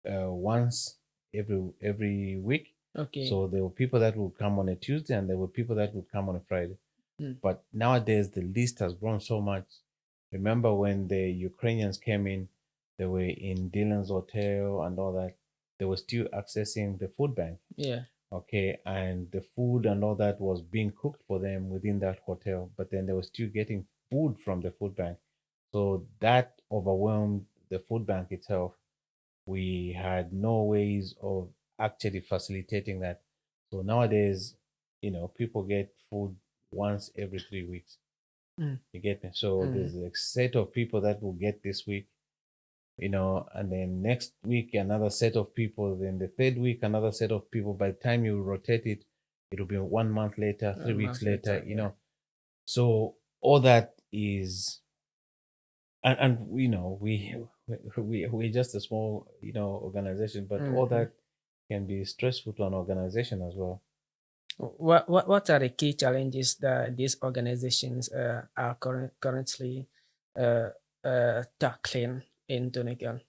once every week. Okay. So there were people that would come on a Tuesday, and there were people that would come on a Friday. Mm. But nowadays the list has grown so much. Remember when the Ukrainians came in, they were in Dylan's hotel and all that. They were still accessing the food bank. Yeah. Okay, and the food and all that was being cooked for them within that hotel, but then they were still getting food from the food bank. So that overwhelmed the food bank itself. We had no ways of actually facilitating that. So nowadays, people get food once every 3 weeks. Mm. You get me? So Mm. there's a set of people that will get this week, and then next week another set of people, then the third week another set of people. By the time you rotate it, it'll be 1 month later, A 3 weeks month later, later. Yeah. So all that is, and we're just a small organization, but all Mm. that can be stressful to an organization as well. What are the key challenges that these organizations are currently uh, tackling in Donegal?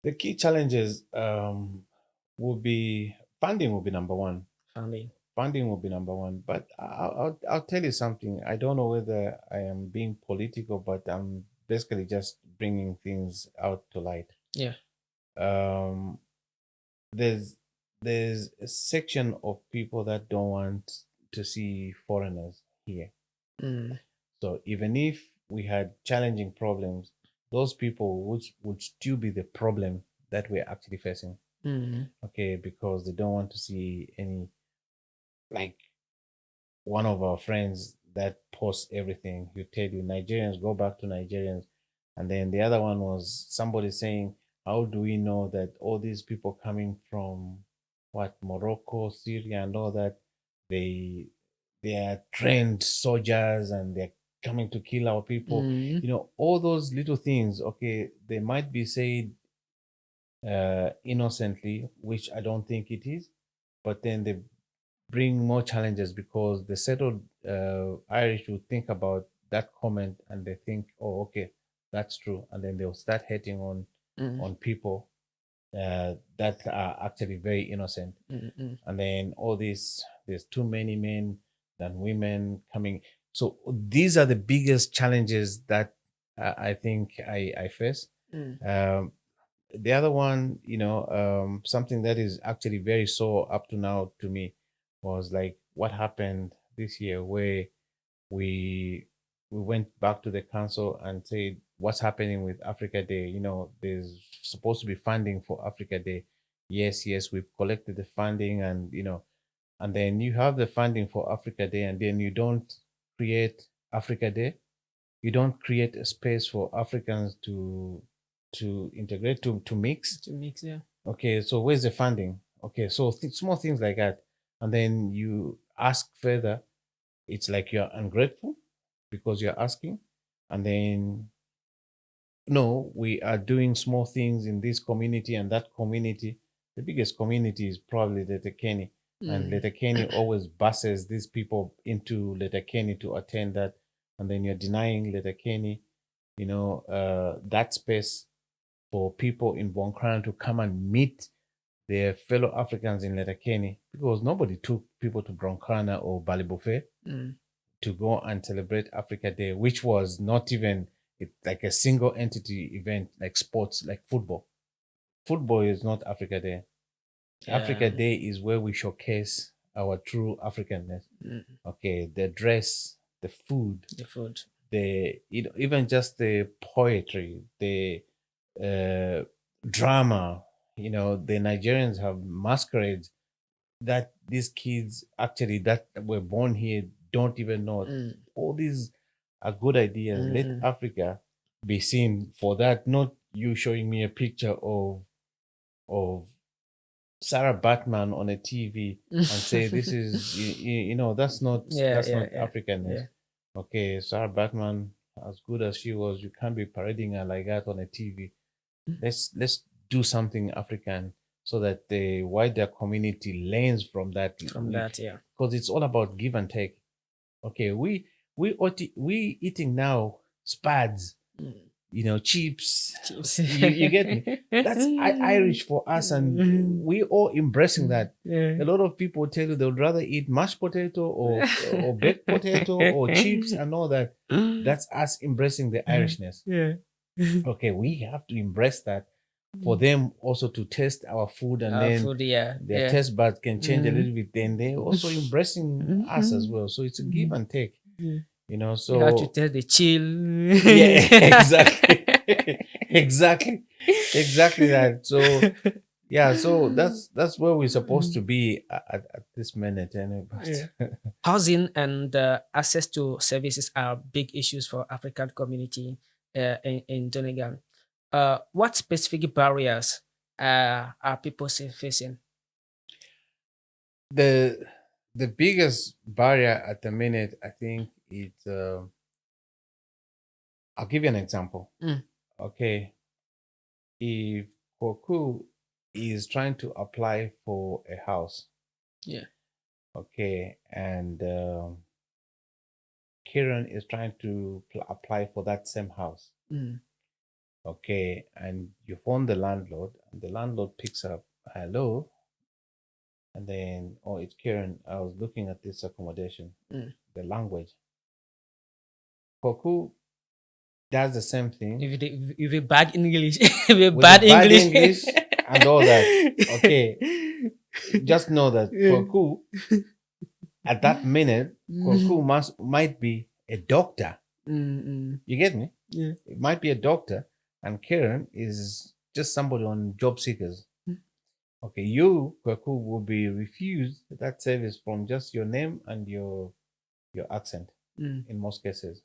The key challenges will be funding will be number one. Funding. Funding will be number one. But I'll tell you something. I don't know whether I am being political, but I'm basically just bringing things out to light. Yeah. Um, there's there's a section of people that don't want to see foreigners here. Mm. So even if we had challenging problems, those people would still be the problem that we're actually facing. Mm. Okay, because they don't want to see any, like, one of our friends that posts everything. You tell you Nigerians go back to Nigerians, and then the other one was somebody saying, "How do we know that all these people coming from what Morocco, Syria, and all that, they they are trained soldiers and they're coming to kill our people?" Mm. All those little things. Okay, they might be said innocently, which I don't think it is, but then bring more challenges because the settled Irish will think about that comment and they think, oh, okay, that's true, and then they'll start hating Mm, on people that are actually very innocent. mm, mm, And then all this, there's too many men than women coming. So these are the biggest challenges that I think I face. mm, Um, the other one, something that is actually very sore up to now to me was like what happened this year where we we went back to the council and said what's happening with Africa Day. There's supposed to be funding for Africa Day. Yes, we've collected the funding, and and then you have the funding for Africa Day, and then you don't create Africa Day. You don't create a space for Africans to integrate, to mix. to mix, yeah. Okay, so where's the funding? Okay, so small things like that, and then you ask further. It's like you're ungrateful because you're asking, and then no, we are doing small things in this community and that community. The biggest community is probably Letterkenny, and Mm, Letterkenny always buses these people into Letterkenny to attend that, and then you're denying Letterkenny, that space for people in Bonkran to come and meet their fellow Africans in Letterkenny because nobody took people to Broncana or Balibofe mm, to go and celebrate Africa Day, which was not even like a single entity event like sports, like football. Football is not Africa Day. yeah. Africa Day is where we showcase our true Africanness. Mm, Okay, the dress, the food, the food. even just the poetry, the uh, drama. The Nigerians have masquerades that these kids actually that were born here don't even know. Mm, All these are good ideas. mm, Let mm. Africa be seen for that, not you showing me a picture of Sarah Batman on a TV and say this is that's not Yeah, that's yeah, not yeah, Africanness. yeah. Okay, Sarah Batman, as good as she was, you can't be parading her like that on a TV. Let's do something African so that the wider community learns from that. From that, yeah. Because it's all about give and take. Okay, we eating now spads, Mm. chips. Chips. You get me? That's Irish for us, and we all embracing that. Yeah. A lot of people tell you they would rather eat mashed potato or baked potato or chips and all that. That's us embracing the Irishness. Yeah. Okay, we have to embrace that for them also to taste our food, and Our then food, yeah, their yeah. taste buds can change a little bit. Then they also embracing us as well. So it's a give and take, Yeah. You have to So test the chill. yeah, exactly, exactly that. So yeah, so that's where we're supposed to be at this minute, Yeah. but Housing and access to services are big issues for African community in Donegal. What specific barriers are people facing? the the biggest barrier at the minute, I think, it's. I'll give you an example. Mm, Okay, if Kokou is trying to apply for a house, yeah. okay, and Kieran is trying to apply for that same house, Mm, okay, and you phone the landlord, and the landlord picks up, hello, and then, oh, it's Kieran. I was looking at this accommodation, mm. the language. Kokou does the same thing If you bad English, if you with the bad bad English. English and all that. Okay, just know that Yeah. Kokou at that minute, Kokou might be a doctor. Mm, mm. You get me? Yeah. It might be a doctor, and Kieran is just somebody on job seekers. Okay, you, Kokou, will be refused that service from just your name and your accent Mm. in most cases.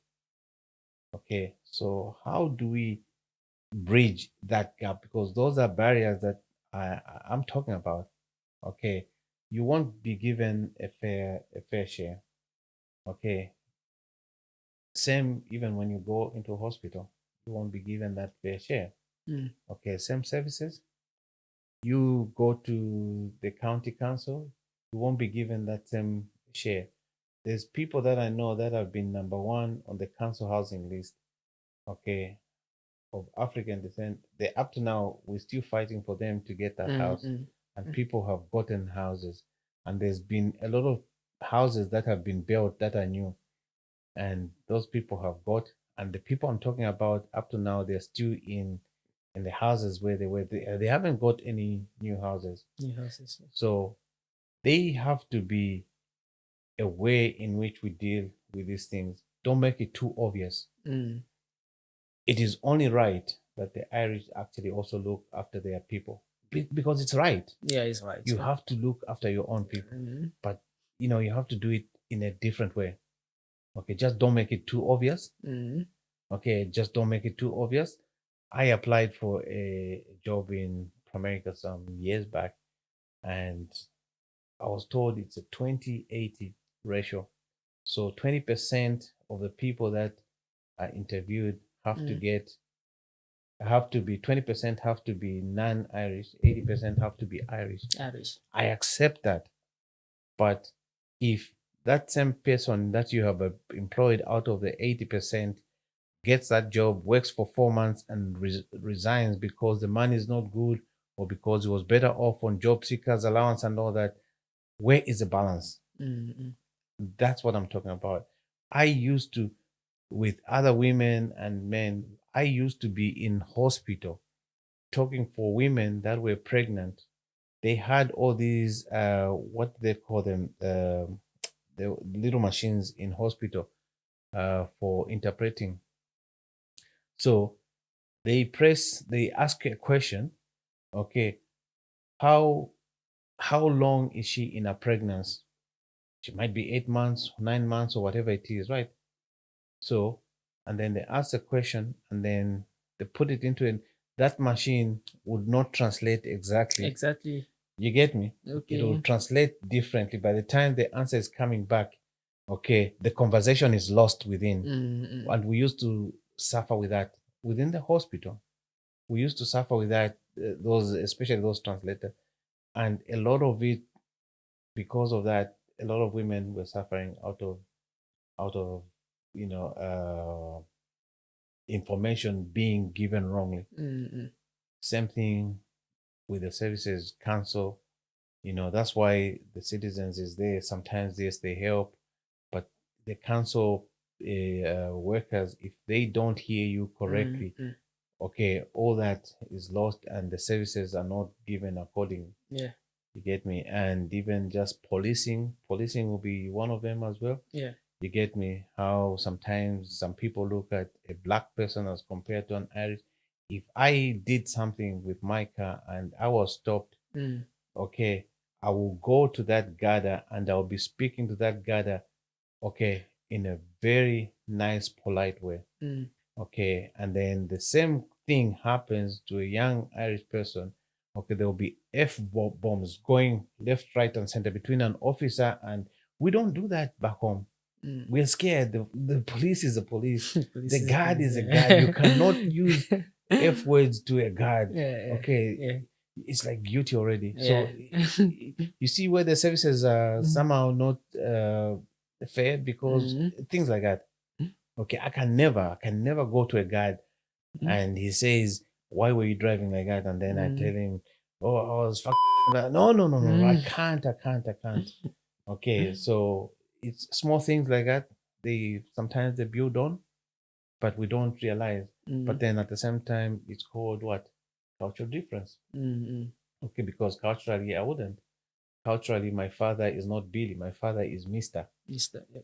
Okay, so how do we bridge that gap? Because those are barriers that I'm talking about. Okay, you won't be given a fair share. Okay, same even when you go into a hospital, you won't be given that fair share. Mm. Okay, same services. You go to the county council, you won't be given that same share. There's people that I know that have been number one on the council housing list, okay, of African descent. They up to now we're still fighting for them to get that house, Mm-mm. and people have gotten houses, and there's been a lot of houses that have been built that are new, and those people have got, and the people I'm talking about up to now they're still in the houses where they were. They haven't got any new houses, New houses. so they have to be a way in which we deal with these things. Don't make it too obvious. Mm. It is only right that the Irish actually also look after their people because it's right. Yeah, it's right. You have to look after your own people, Mm. but you have to do it in a different way. Okay, just don't make it too obvious. Mm. Okay, just don't make it too obvious. I applied for a job in America some years back, and I was told it's a 20-80 ratio. So 20% of the people that are interviewed Mm. have to be 20% have to be non-Irish, 80% have to be Irish. Irish. I accept that. But if that same person that you have employed out of the 80% gets that job, works for 4 months, and resigns because the money is not good or because he was better off on job seekers allowance and all that, where is the balance? Mm-mm. That's what I'm talking about. I used to, with other women and men, I used to be in hospital talking for women that were pregnant. They had all these, what they call them, the little machines in hospital for interpreting. So they ask a question, okay, how how long is she in a pregnancy? She might be 8 months, 9 months, or whatever it is, right? So, and then they ask a question, and then they put it into it. That machine would not translate exactly. Exactly. You get me? It will Okay. translate differently. By the time the answer is coming back, okay, the conversation is lost within. Mm-mm. And we used to suffer with that within the hospital. We used to suffer with that, those, especially those translators. And a lot of it, because of that, a lot of women were suffering out of, you know, information being given wrongly. Mm-mm. Same thing with the services council. That's why the citizens is there. Sometimes, yes, they help, but the council workers, if they don't hear you correctly, Mm-mm. okay, all that is lost and the services are not given accordingly. Yeah. You get me? And even just policing will be one of them as well. Yeah. You get me? How sometimes some people look at a black person as compared to an Irish. If I did something with my car and I was stopped, Mm. okay, I will go to that gather and I'll be speaking to that gather, okay, in a very nice, polite way. Mm. Okay, and then the same thing happens to a young Irish person. Okay, there will be bombs going left, right, and center between an officer, and we don't do that back home. Mm. We're scared. The police is the police. Police The is guard police, is a yeah. guard. You cannot use F words to a guard. Yeah. Okay, Yeah. it's like guilty already. So Yeah. you see where the services are somehow not fair because Mm. things like that. Okay, I can never go to a guard Mm. and he says, "Why were you driving like that?" And then I tell Mm. him, "Oh, I was no, no, no, no, I Mm. can't, I can't." Okay, so it's small things like that. They sometimes they build on, but we don't realize. But Mm. then at the same time, it's called what? Cultural difference. Mm. Okay, because culturally, I wouldn't. Culturally, my father is not Billy. My father is Mister. Mister. Yeah.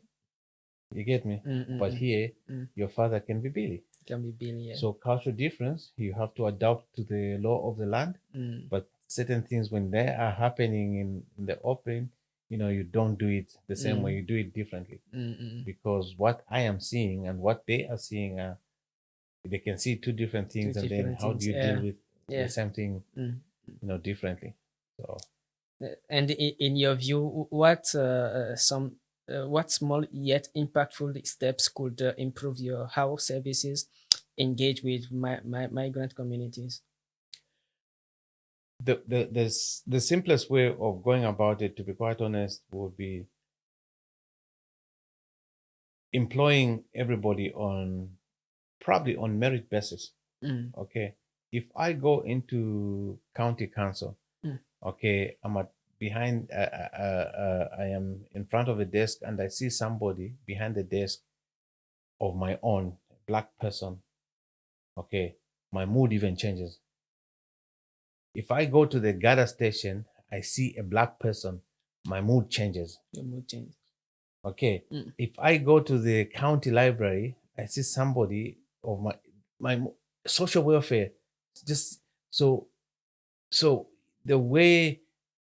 You get me? But Mm. here, Mm. your father can be Billy. Can be Billy. Yeah. So cultural difference, you have to adapt to the law of the land. Mm. But certain things, when they are happening in the open, you don't do it the same way. Mm. You do it differently Mm. because what I am seeing and what they are seeing are they can see two different Two things, and then different how do things. you deal Yeah. with the Yeah. same thing, Mm. differently? So And in your view, what small yet impactful steps could improve your how services engage with migrant communities? the simplest way of going about it, to be quite honest, would be employing everybody on probably on merit basis. Mm. Okay, if I go into county council, Mm. okay, I'm at behind. I am in front of a desk, and I see somebody behind the desk of my own black person. Okay, my mood even changes. If I go to the gather station, I see a black person, my mood changes. Your mood change. Okay. Mm. If I go to the county library, I see somebody of my social welfare. Just so so the way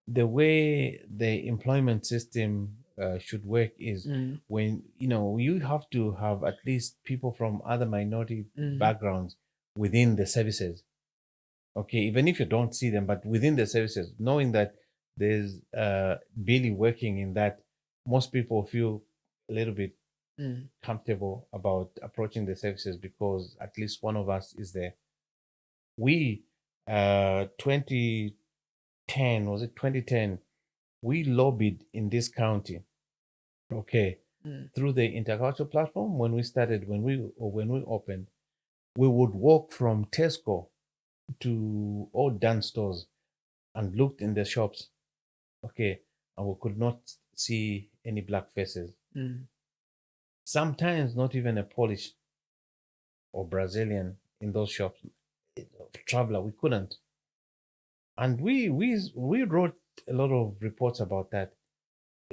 the employment system should work is Mm. when you have to have at least people from other minority Mm. backgrounds within the services. Okay, even if you don't see them, but within the services, knowing that there's Billy working in that, most people feel a little bit Mm. comfortable about approaching the services because at least one of us is there. We 2010, was it 2010, we lobbied in this county, okay, Mm. through the intercultural platform. When we started, when we opened, we would walk from Tesco to all done stores and looked in the shops, okay, and we could not see any black faces. Mm. Sometimes not even a Polish or Brazilian in those shops. Traveler, we couldn't. And we wrote a lot of reports about that,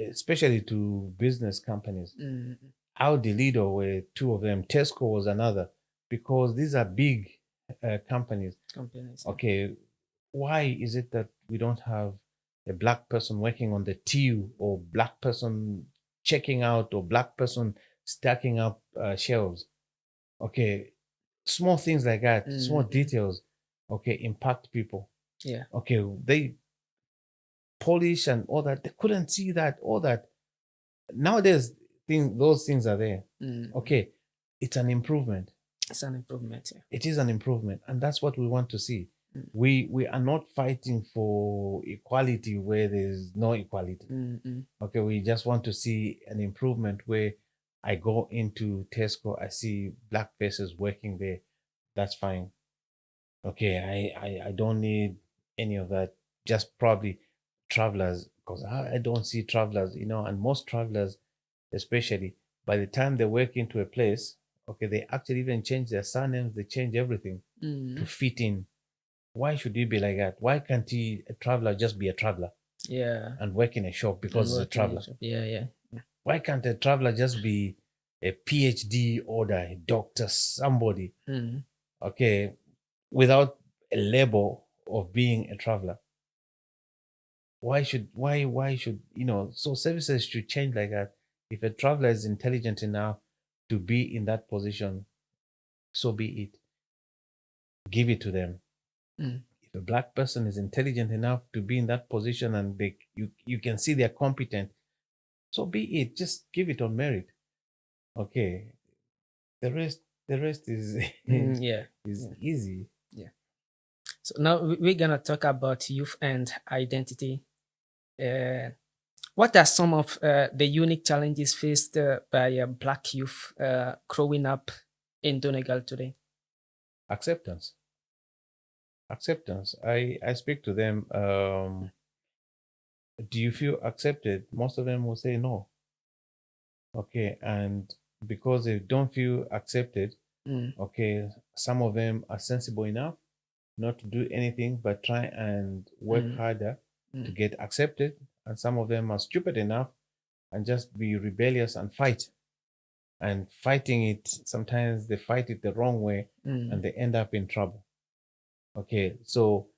especially to business companies. Mm. How the leader were two of them, Tesco was another, because these are big companies. Companies. Okay, why is it that we don't have a black person working on the till, or black person checking out, or black person stacking up shelves? Okay, small things like that, small Mm. details, okay, impact people. Yeah. Okay, they polish and all that, they couldn't see that, all that. Nowadays, those things are there. Mm. Okay, it's an improvement. It's an improvement. Yeah. It is an improvement, and that's what we want to see. Mm. We are not fighting for equality where there's no equality. Mm. Okay, we just want to see an improvement where I go into Tesco, I see black faces working there. That's fine. Okay, I don't need any of that. Just probably travelers, because I don't see travelers, and most travelers, especially by the time they work into a place, okay, they actually even change their surnames, they change everything to Mm. fit in. Why should he be like that? Why can't a traveler just be a traveler Yeah. and work in a shop And because he's a working in traveler? shop. Yeah. Yeah. Why can't a traveler just be a PhD or a doctor, somebody, Mm. okay, without a label of being a traveler? Why should so services should change like that. If a traveler is intelligent enough to be in that position, so be it. Give it to them. Mm. If a black person is intelligent enough to be in that position and you can see they're competent, so be it. Just give it on merit. Okay. The rest is Yeah. is Yeah. easy. Yeah. So now we're gonna talk about youth and identity. Uh, what are some of the unique challenges faced by Black youth growing up in Donegal today? Acceptance. Acceptance. I speak to them. Do you feel accepted? Most of them will say no. Okay, and because they don't feel accepted, Mm. okay, some of them are sensible enough not to do anything but try and work Mm. harder to Mm. get accepted, and some of them are stupid enough and just be rebellious and fight. And fighting it, sometimes they fight it the wrong way and Mm. they end up in trouble. Okay, so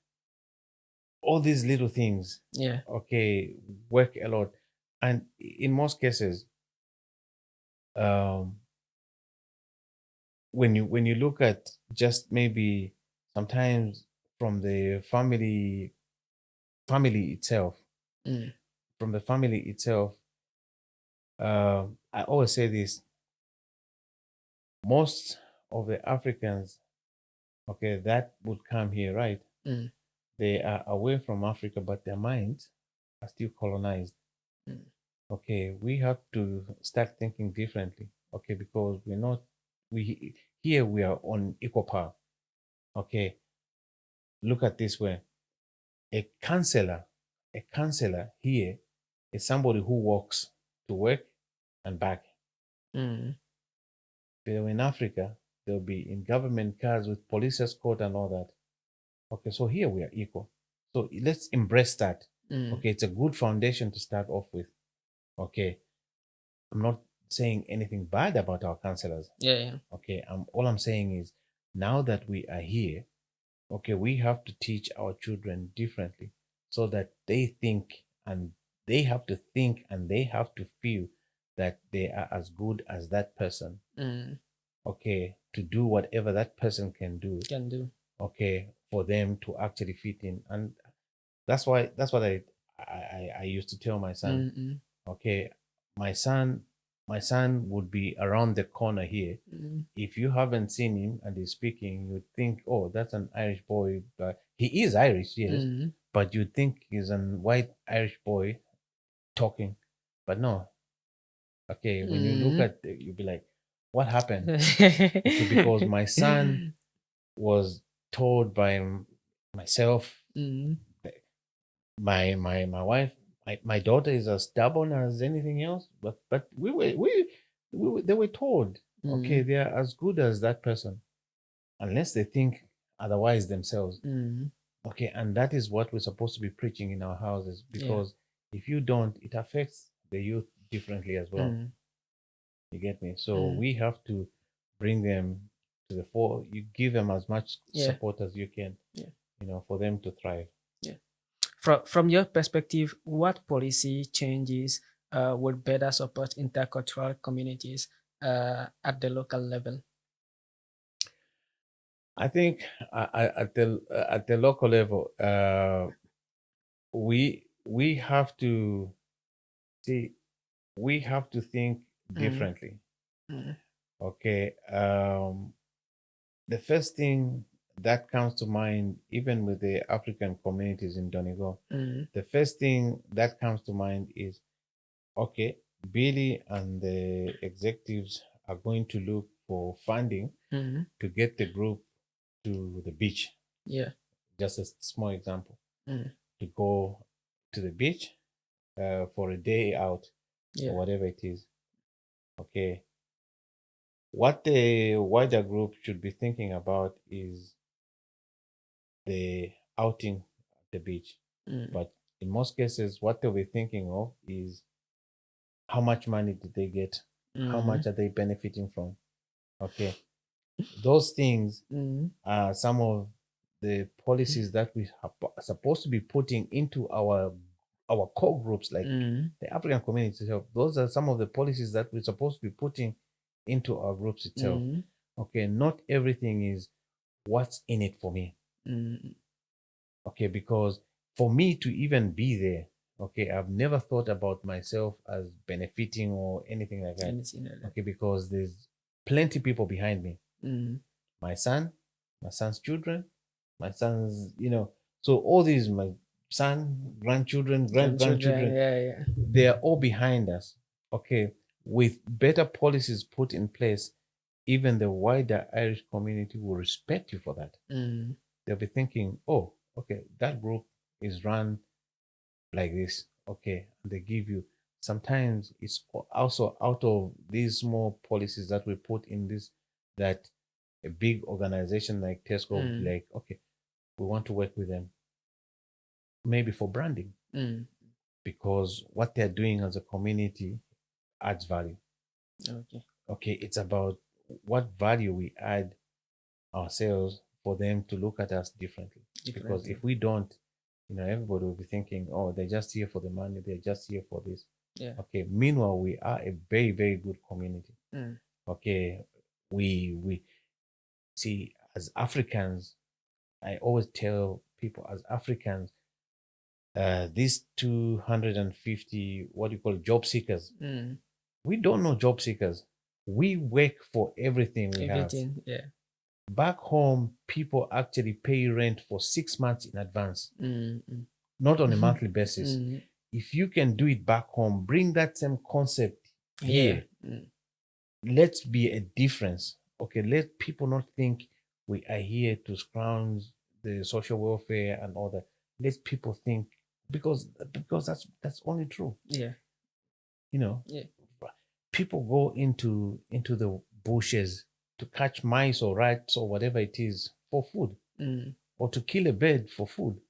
all these little things, Yeah. okay, work a lot. And in most cases, um, when you look at just maybe sometimes from the family itself, Mm. from the family itself, I always say this: most of the Africans, okay, that would come here, right? Mm. They are away from Africa, but their minds are still colonized. Mm. Okay, we have to start thinking differently. Okay, because we're not we here we are on equal par. Okay, look at this way. A counselor, a counselor here is somebody who walks to work and back. Mm. They're in Africa, they'll be in government cars with police escort and all that. Okay, so here we are equal. So let's embrace that. Mm. Okay, it's a good foundation to start off with. Okay, I'm not saying anything bad about our counselors. Yeah, yeah. Okay, all I'm saying is now that we are here, okay, we have to teach our children differently so that they think and they have to think and they have to feel that they are as good as that person. Mm. Okay, to do whatever that person can do. Can do. Okay, for them to actually fit in, and that's what I used to tell my son. Mm. Okay, my son, my son would be around the corner here. Mm. If you haven't seen him and he's speaking, you'd think, oh, that's an Irish boy. But he is Irish, yes. Mm. But you'd think he's an white Irish boy talking. But no. Okay, when you look Mm. at it, you'll be like, what happened? Okay, because my son was told by myself, Mm. my wife, my daughter is as stubborn as anything else. But they were told, okay, Mm. they are as good as that person, unless they think otherwise themselves. Mm. Okay, and that is what we're supposed to be preaching in our houses, Yeah. because if you don't, it affects the youth differently as well. Mm. You get me? So Mm. we have to bring them to the fore. You give them as much Yeah. support as you can, Yeah. for them to thrive. Yeah. From your perspective, what policy changes would better support intercultural communities at the local level? I think at the local level, we have to see we have to think Mm. differently. Mm. Okay, the first thing that comes to mind, even with the African communities in Donegal, Mm. the first thing that comes to mind is, okay, Billy and the executives are going to look for funding Mm. to get the group to the beach. Yeah. Just a small example, Mm. to go to the beach for a day out or Yeah. whatever it is. Okay, what the wider group should be thinking about is the outing at the beach. Mm. But in most cases, what they'll be thinking of is how much money did they get? How Mm. much are they benefiting from? Okay, those things Mm. are some of the policies that we are supposed to be putting into our core groups, like Mm. the African community itself. Those are some of the policies that we're supposed to be putting into our groups itself. Mm. Okay, not everything is what's in it for me. Mm. Okay, because for me to even be there, okay, I've never thought about myself as benefiting or anything like that. Anything like that. Okay, because there's plenty people behind me. Mm. My son, my son's children, my son's, so all these, my son, grandchildren, Grandchildren. grandchildren, Yeah. Yeah. they are all behind us. Okay, with better policies put in place, even the wider Irish community will respect you for that. Mm. They'll be thinking, oh, okay, that group is run like this. Okay, and they give you. Sometimes it's also out of these small policies that we put in this, that a big organization like Tesco would be Mm. like, okay, we want to work with them, maybe for branding, Mm. because what they're doing as a community adds value. Okay. Okay, it's about what value we add ourselves for them to look at us differently. Because Differently. if we don't, everybody will be thinking, oh, they're just here for the money, they're just here for this. Yeah. Okay, meanwhile, we are a very, very good community. Mm. Okay, we see, as Africans, I always tell people, as Africans, these 250, what do you call it, job seekers, Mm. we don't know job seekers. We work for everything we have. Everything. Yeah. Back home, people actually pay rent for 6 months in advance, Mm. not on a Mm. monthly basis. Mm. If you can do it back home, bring that same concept Yeah. here. Let's be a difference. Okay, let people not think we are here to scrounge the social welfare and all that. Let people think because that's only true. Yeah. You know, Yeah. people go into the bushes to catch mice or rats or whatever it is for food, Mm. or to kill a bird for food.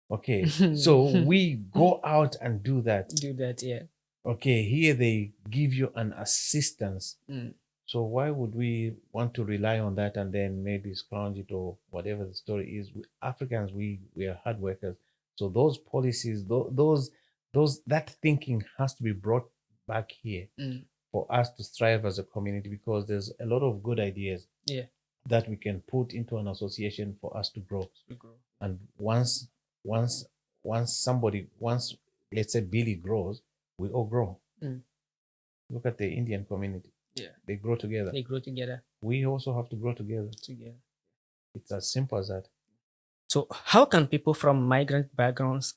Okay, so we go out and do that. Do that, yeah. Okay, here they give you an assistance. Mm. So why would we want to rely on that and then maybe scrounge it or whatever the story is? Africans, we are hard workers. So those policies, those that thinking has to be brought back here Mm. for us to strive as a community, because there's a lot of good ideas Yeah. that we can put into an association for us to grow. We grow. And once once let's say Billy grows, we all grow. Mm. Look at the Indian community. Yeah. They grow together. They grow together. We also have to grow together. Together. It's as simple as that. So, how can people from migrant backgrounds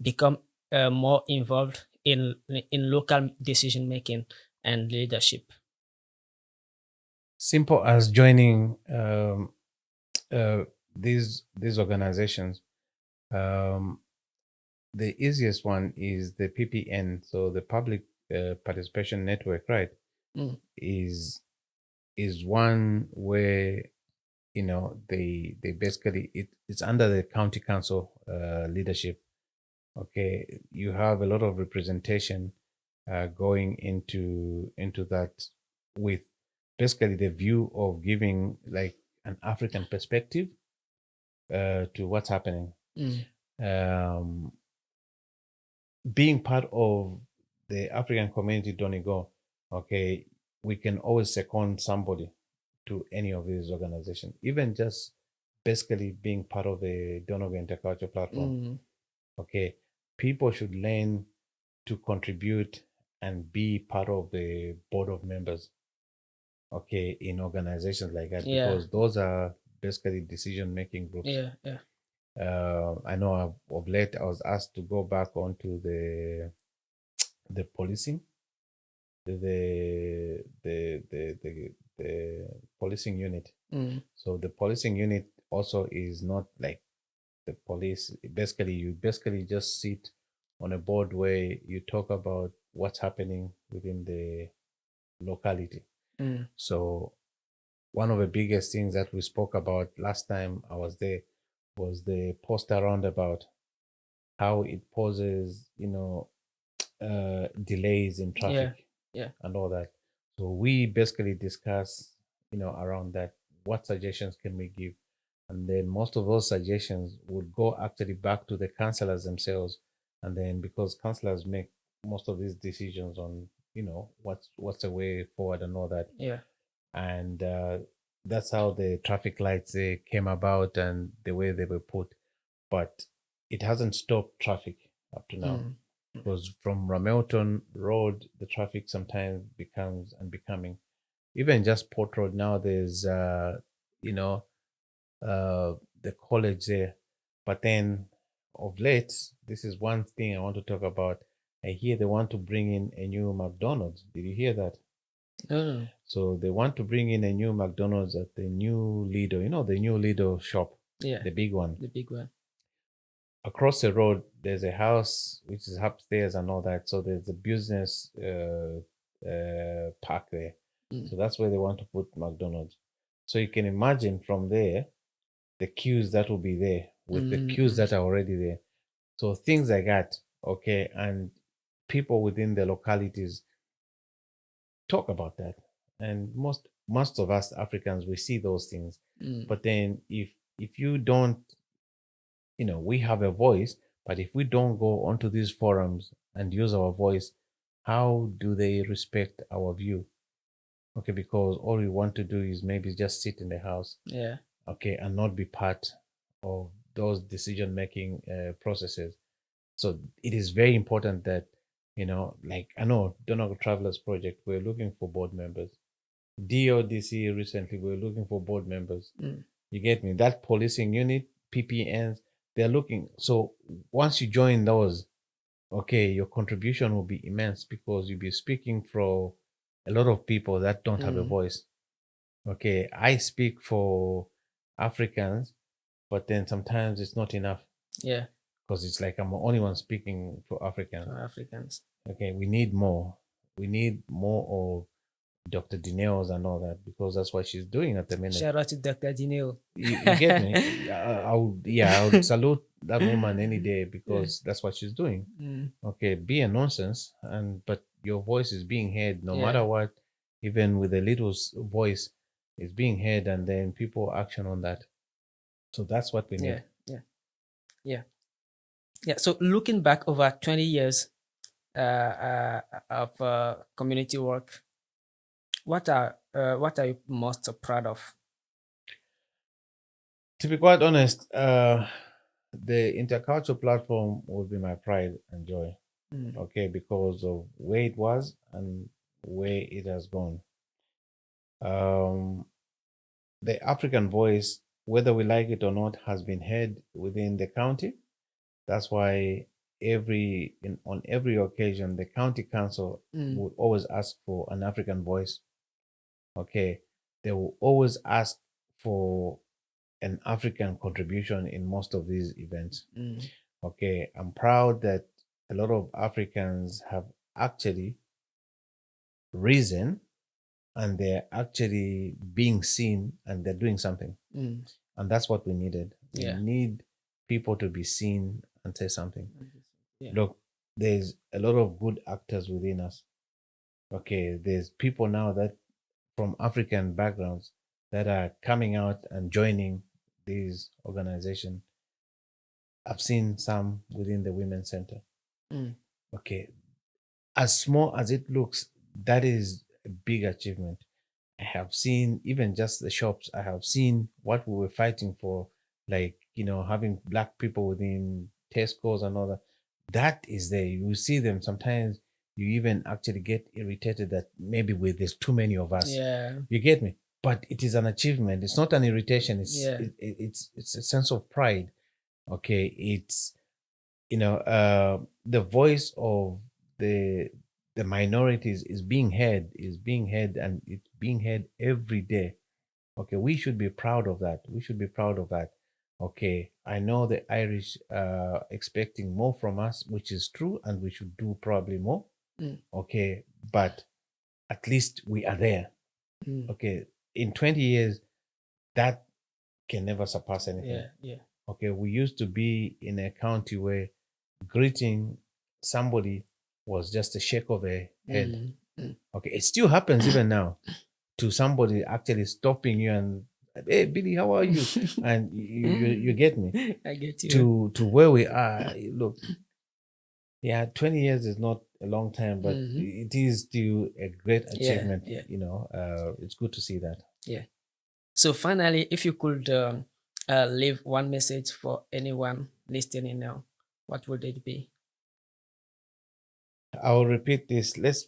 become more involved in local decision making and leadership? Simple as joining uh, these organizations. Um, the easiest one is the PPN, so the Public Participation Network, right? Mm. Is one where they basically it's under the county council leadership. Okay, you have a lot of representation going into that, with basically the view of giving like an African perspective to what's happening. Mm. Um, being part of the African community Donegal, okay, we can always second somebody to any of these organizations, even just basically being part of the Donegal intercultural platform. Mm. Okay, people should learn to contribute and be part of the board of members, okay, in organizations like that, Yeah. because those are basically decision making groups. Yeah. Yeah. I know of late I was asked to go back onto the policing, the policing unit. Mm. So the policing unit also is not like the police. Basically, you basically just sit on a board where you talk about what's happening within the locality. Mm. So one of the biggest things that we spoke about last time I was there was the poster roundabout, how it poses, delays in Yeah. traffic Yeah. and all that. So we basically discuss, around that, what suggestions can we give? And then most of those suggestions would go actually back to the councillors themselves. And then because councillors make most of these decisions on, what's the way forward and all that. Yeah. And that's how the traffic lights came about and the way they were put. But it hasn't stopped traffic up to now, Mm. because from Ramelton Road, the traffic sometimes becomes unbecoming. Even just Port Road now, there's you know the college there, but then of late, this is one thing I want to talk about. I hear they want to bring in a new McDonald's. Did you hear that? No. No. So they want to bring in a new McDonald's at the new Lido. The new Lido shop, Yeah. the big one. The big one. Across the road, there's a house which is upstairs and all that. So there's a business park there. Mm. So that's where they want to put McDonald's. So you can imagine from there the queues that will be there with the queues that are already there. So things like that, okay, and people within the localities talk about that. And most of us Africans, we see those things. Mm. But then if you don't, we have a voice, but if we don't go onto these forums and use our voice, how do they respect our view? Okay, because all we want to do is maybe just sit in the house, Yeah. okay, and not be part of those decision making processes. So it is very important that, like I know Donegal Travelers Project, we're looking for board members. DODC recently, we were looking for board members. Mm. You get me? That policing unit, PPNs, they're looking. So once you join those, okay, your contribution will be immense because you'll be speaking for a lot of people that don't have a voice. Okay, I speak for Africans, but then sometimes it's not enough. Yeah. Because it's like I'm the only one speaking for Africans. For Africans. Okay, we need more. We need more of Dr. Dineos and all that because that's what she's doing at the minute. Shout out to Dr. Dineo. You get me? I would salute that woman any day because that's what she's doing. Okay, be a nonsense, but your voice is being heard no matter what. Even with a little voice, it's being heard, and then people action on that. So that's what we need. Yeah. So looking back over 20 years of community work, what are you most proud of? To be quite honest, the intercultural platform would be my pride and joy. Okay, because of where it was and where it has gone. The African voice, whether we like it or not, has been heard within the county. That's why on every occasion, the county council would always ask for an African voice. Okay, they will always ask for an African contribution in most of these events. Okay, I'm proud that a lot of Africans have actually risen and they're actually being seen and they're doing something. And that's what we needed. We need people to be seen and say something. Look, there's a lot of good actors within us. Okay, there's people now that from African backgrounds that are coming out and joining these organizations. I've seen some within the Women's Center. Okay, as small as it looks, that is a big achievement. I have seen even just the shops. I have seen what we were fighting for, like, having black people within Tesco's and all that. That is there. You see them. Sometimes you even actually get irritated that maybe there's too many of us. Yeah. You get me? But it is an achievement. It's not an irritation. It's it's a sense of pride. Okay. It's the voice of the minorities is being heard, and it's being heard every day. Okay, we should be proud of that. Okay, I know the Irish are expecting more from us, which is true, and we should do probably more. Okay, but at least we are there. Okay, in 20 years, that can never surpass anything. Okay, we used to be in a county where greeting somebody was just a shake of a head. Okay, it still happens even now to somebody actually stopping you and, hey, Billy, how are you? And you get me? I get you. To where we are. Look, 20 years is not a long time, but it is still a great achievement. It's good to see that. Yeah. So finally, if you could leave one message for anyone listening now, what would it be? I'll repeat this. Let's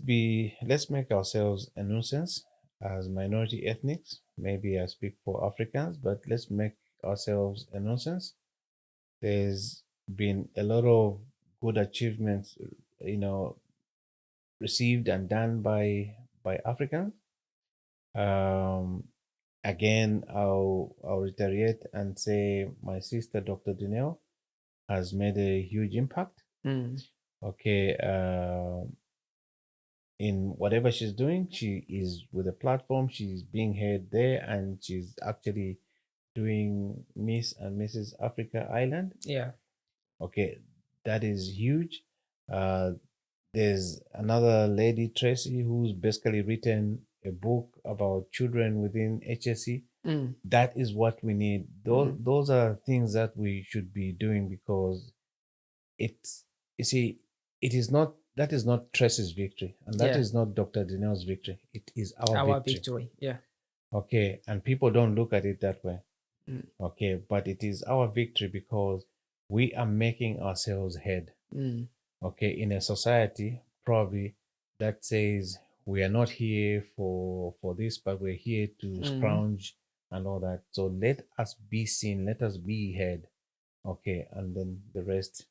make ourselves a nuisance as minority ethnics. Maybe I speak for Africans, but let's make ourselves a nuisance. There's been a lot of good achievements, received and done by Africans. Again, I'll reiterate and say my sister, Dr. Dineo, has made a huge impact. Okay, in whatever she's doing, she is with a platform. She's being heard there, and she's actually doing Miss and Mrs. Africa Island. Yeah. Okay, that is huge. There's another lady, Tracy, who's basically written a book about children within HSC. That is what we need. Those are things that we should be doing because it is not, that is not Tracy's victory, and that is not Dr. Dineo's victory. It is our victory. Yeah. Okay, and people don't look at it that way. Okay, but it is our victory because we are making ourselves heard. Okay, in a society probably that says we are not here for this, but we're here to scrounge and all that. So let us be seen, let us be heard. Okay, and then the rest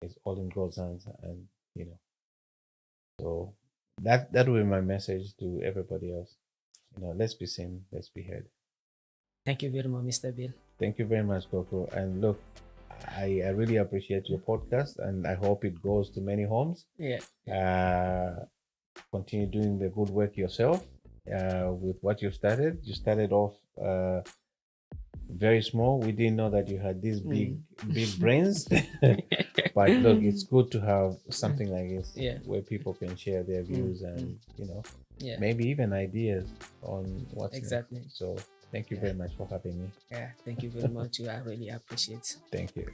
is all in God's hands, and you know. So that will be my message to everybody else. Let's be seen, let's be heard. Thank you very much, Mr. Bill. Thank you very much, Coco. And look, I really appreciate your podcast, and I hope it goes to many homes. Yeah. Continue doing the good work yourself with what you started. You started off very small. We didn't know that you had these big brains. But look, it's good to have something like this where people can share their views and maybe even ideas on what's exactly next. So thank you very much for having me. Yeah, thank you very much. I really appreciate it. Thank you.